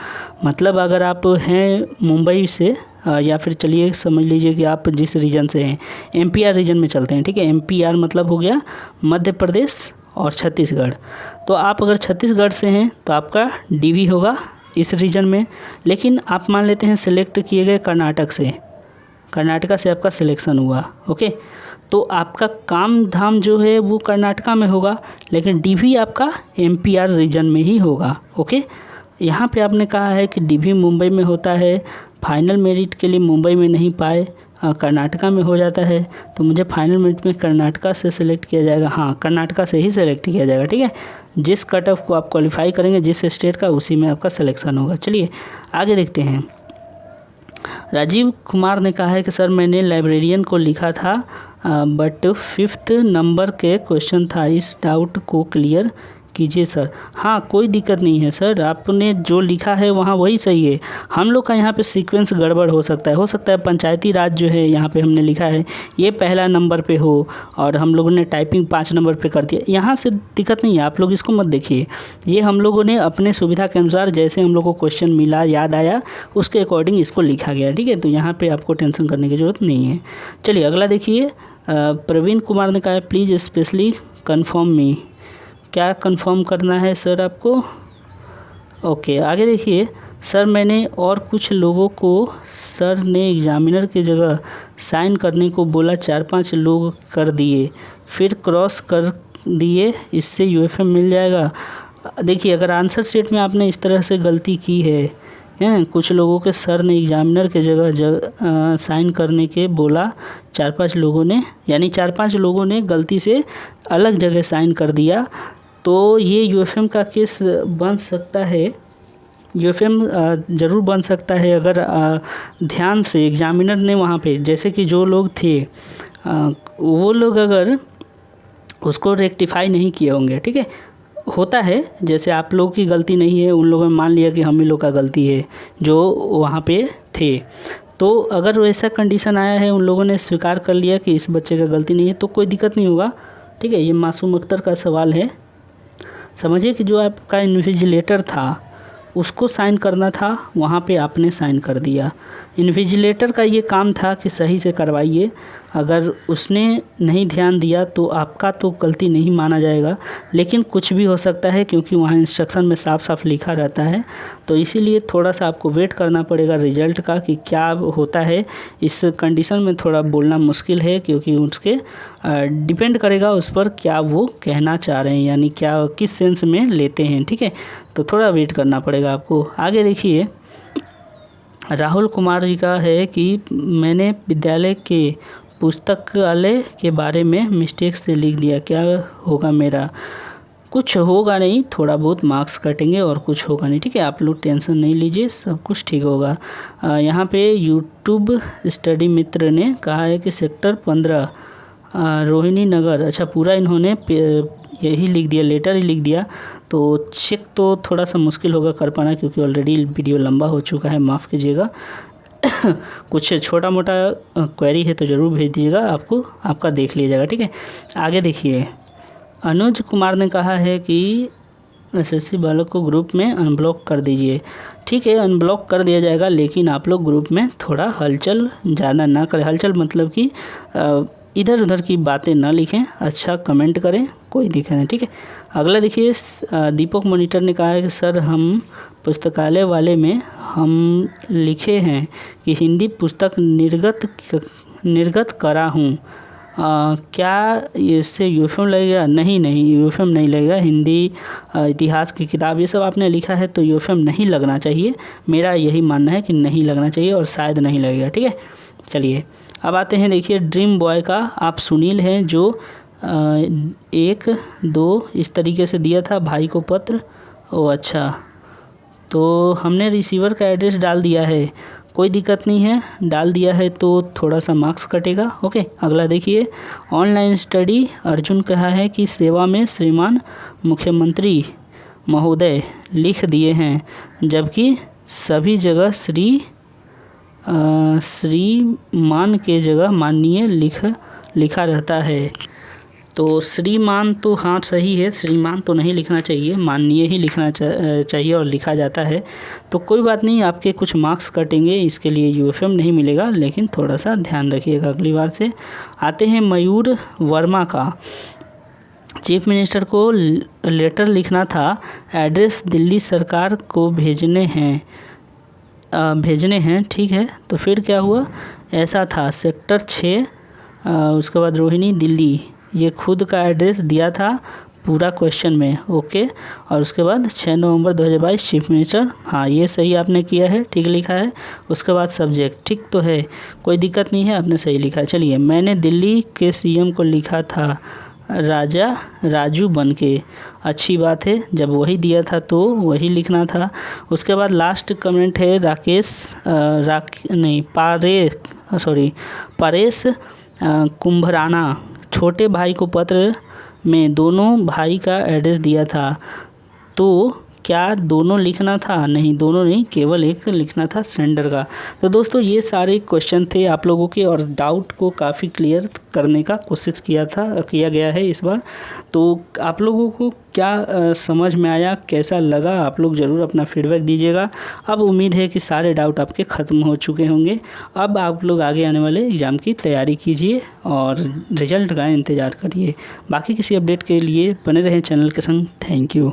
मतलब अगर आप हैं मुंबई से या फिर चलिए समझ लीजिए कि आप जिस रीजन से हैं, एमपीआर रीजन में चलते हैं। ठीक है, एमपीआर मतलब हो गया मध्य प्रदेश और छत्तीसगढ़। तो आप अगर छत्तीसगढ़ से हैं तो आपका डीवी होगा इस रीजन में। लेकिन आप मान लेते हैं सिलेक्ट किए गए कर्नाटक से, कर्नाटका से आपका सिलेक्शन हुआ। ओके, तो आपका काम धाम जो है वो कर्नाटका में होगा लेकिन डीवी आपका एमपीआर रीजन में ही होगा। ओके, यहाँ पे आपने कहा है कि डीवी मुंबई में होता है, फाइनल मेरिट के लिए मुंबई में नहीं पाए, कर्नाटका में हो जाता है, तो मुझे फाइनल मेरिट में कर्नाटका से सिलेक्ट किया जाएगा। हाँ, कर्नाटका से ही सिलेक्ट किया जाएगा। ठीक है, जिस कट ऑफ को आप क्वालिफाई करेंगे जिस स्टेट का, उसी में आपका सिलेक्शन होगा। चलिए आगे देखते हैं। राजीव कुमार ने कहा है कि सर मैंने लाइब्रेरियन को लिखा था बट 5th नंबर के क्वेश्चन था, इस डाउट को क्लियर कीजिए सर। हाँ, कोई दिक्कत नहीं है सर, आपने जो लिखा है वहाँ वही सही है। हम लोग का यहाँ पे सीक्वेंस गड़बड़ हो सकता है पंचायती राज जो है यहाँ पे हमने लिखा है ये पहला नंबर पे हो और हम लोगों ने टाइपिंग 5 नंबर पे कर दिया, यहाँ से दिक्कत नहीं है, आप लोग इसको मत देखिए। ये हम लोगों ने अपने सुविधा के अनुसार जैसे हम लोग को क्वेश्चन मिला, याद आया, उसके अकॉर्डिंग इसको लिखा गया। ठीक है, तो यहाँ पर आपको टेंशन करने की ज़रूरत नहीं है। चलिए अगला देखिए, प्रवीण कुमार ने कहा है प्लीज़ स्पेशली कन्फर्म मी। क्या कंफर्म करना है सर आपको? ओके, आगे देखिए, सर मैंने और कुछ लोगों को सर ने एग्जामिनर की जगह साइन करने को बोला, 4-5 लोग कर दिए, फिर क्रॉस कर दिए, इससे यूएफएम मिल जाएगा। देखिए अगर आंसर शीट में आपने इस तरह से गलती की है, कुछ लोगों के सर ने एग्जामिनर के जगह साइन करने के बोला, 4-5 लोगों ने, यानी 4-5 लोगों ने गलती से अलग जगह साइन कर दिया, तो ये यूएफएम का केस बन सकता है। यूएफएम ज़रूर बन सकता है अगर ध्यान से एग्जामिनर ने वहाँ पे, जैसे कि जो लोग थे वो लोग अगर उसको रेक्टिफाई नहीं किए होंगे। ठीक है, होता है, जैसे आप लोगों की गलती नहीं है, उन लोगों ने मान लिया कि हम ही लोग का गलती है जो वहाँ पे थे, तो अगर वैसा कंडीशन आया है, उन लोगों ने स्वीकार कर लिया कि इस बच्चे का गलती नहीं है, तो कोई दिक्कत नहीं होगा। ठीक है, ये मासूम अख्तर का सवाल है। समझिए कि जो आपका इन्विजिलेटर था उसको साइन करना था, वहाँ पे आपने साइन कर दिया। इन्विजिलेटर का ये काम था कि सही से करवाइए, अगर उसने नहीं ध्यान दिया तो आपका तो गलती नहीं माना जाएगा, लेकिन कुछ भी हो सकता है क्योंकि वहाँ इंस्ट्रक्शन में साफ साफ लिखा रहता है। तो इसीलिए थोड़ा सा आपको वेट करना पड़ेगा रिजल्ट का कि क्या होता है। इस कंडीशन में थोड़ा बोलना मुश्किल है क्योंकि उसके डिपेंड करेगा उस पर क्या वो कहना चाह रहे हैं, यानी क्या किस सेंस में लेते हैं। ठीक है, तो थोड़ा वेट करना पड़ेगा आपको। आगे देखिए, राहुल कुमार जी का है कि मैंने विद्यालय के पुस्तकालय के बारे में मिस्टेक से लिख दिया, क्या होगा मेरा? कुछ होगा नहीं, थोड़ा बहुत मार्क्स कटेंगे और कुछ होगा नहीं। ठीक है, आप लोग टेंशन नहीं लीजिए, सब कुछ ठीक होगा। यहाँ पे यूट्यूब स्टडी मित्र ने कहा है कि सेक्टर 15 रोहिणी नगर, अच्छा पूरा इन्होंने यही लिख दिया, लेटर ही लिख दिया, तो चेक तो थोड़ा सा मुश्किल होगा कर पाना क्योंकि ऑलरेडी वीडियो लंबा हो चुका है, माफ़ कीजिएगा। कुछ छोटा मोटा क्वेरी है तो ज़रूर भेज दीजिएगा, आपका देख लिया जाएगा। ठीक है, आगे देखिए, अनुज कुमार ने कहा है कि एसएससी बालक को ग्रुप में अनब्लॉक कर दीजिए। ठीक है, अनब्लॉक कर दिया जाएगा, लेकिन आप लोग ग्रुप में थोड़ा हलचल ज़्यादा ना करें। हलचल मतलब कि इधर उधर की बातें ना लिखें, अच्छा कमेंट करें, कोई दिक्कत नहीं। ठीक है, अगला देखिए, दीपक मॉनिटर ने कहा है कि सर हम पुस्तकालय वाले में हम लिखे हैं कि हिंदी पुस्तक निर्गत करा हूँ, क्या इससे यूफेम लगेगा? नहीं, यूफेम नहीं लगेगा। हिंदी इतिहास की किताब ये सब आपने लिखा है तो यूफेम नहीं लगना चाहिए, मेरा यही मानना है कि नहीं लगना चाहिए और शायद नहीं लगेगा। ठीक है, चलिए अब आते हैं, देखिए ड्रीम बॉय का आप सुनील हैं जो 1 2 इस तरीके से दिया था भाई को पत्र। ओ अच्छा, तो हमने रिसीवर का एड्रेस डाल दिया है, कोई दिक्कत नहीं है, डाल दिया है तो थोड़ा सा मार्क्स कटेगा। ओके, अगला देखिए, ऑनलाइन स्टडी अर्जुन कहा है कि सेवा में श्रीमान मुख्यमंत्री महोदय लिख दिए हैं, जबकि सभी जगह श्रीमान के जगह माननीय लिखा रहता है। तो श्रीमान तो हाँ सही है, श्रीमान तो नहीं लिखना चाहिए, माननीय ही लिखना चाहिए और लिखा जाता है। तो कोई बात नहीं, आपके कुछ मार्क्स कटेंगे, इसके लिए यूएफएम नहीं मिलेगा, लेकिन थोड़ा सा ध्यान रखिएगा अगली बार से। आते हैं मयूर वर्मा का, चीफ मिनिस्टर को लेटर लिखना था, एड्रेस दिल्ली सरकार को भेजने हैं। ठीक है, तो फिर क्या हुआ? ऐसा था सेक्टर 6 उसके बाद रोहिणी दिल्ली, ये खुद का एड्रेस दिया था पूरा क्वेश्चन में। ओके, और उसके बाद 6 नवंबर 2022 चीफ मिनिस्टर, हाँ ये सही आपने किया है, ठीक लिखा है। उसके बाद सब्जेक्ट ठीक तो है, कोई दिक्कत नहीं है, आपने सही लिखा है। चलिए, मैंने दिल्ली के सीएम को लिखा था राजू बन के, अच्छी बात है, जब वही दिया था तो वही लिखना था। उसके बाद लास्ट कमेंट है परेश कुंभराना, छोटे भाई को पत्र में दोनों भाई का एड्रेस दिया था, तो क्या दोनों लिखना था? नहीं, दोनों नहीं, केवल एक लिखना था सेंडर का। तो दोस्तों ये सारे क्वेश्चन थे आप लोगों के और डाउट को काफ़ी क्लियर करने का कोशिश किया गया है इस बार। तो आप लोगों को क्या समझ में आया, कैसा लगा, आप लोग ज़रूर अपना फीडबैक दीजिएगा। अब उम्मीद है कि सारे डाउट आपके ख़त्म हो चुके होंगे। अब आप लोग आगे आने वाले एग्ज़ाम की तैयारी कीजिए और रिजल्ट का इंतज़ार करिए। बाकी किसी अपडेट के लिए बने रहें चैनल के संग। Thank you.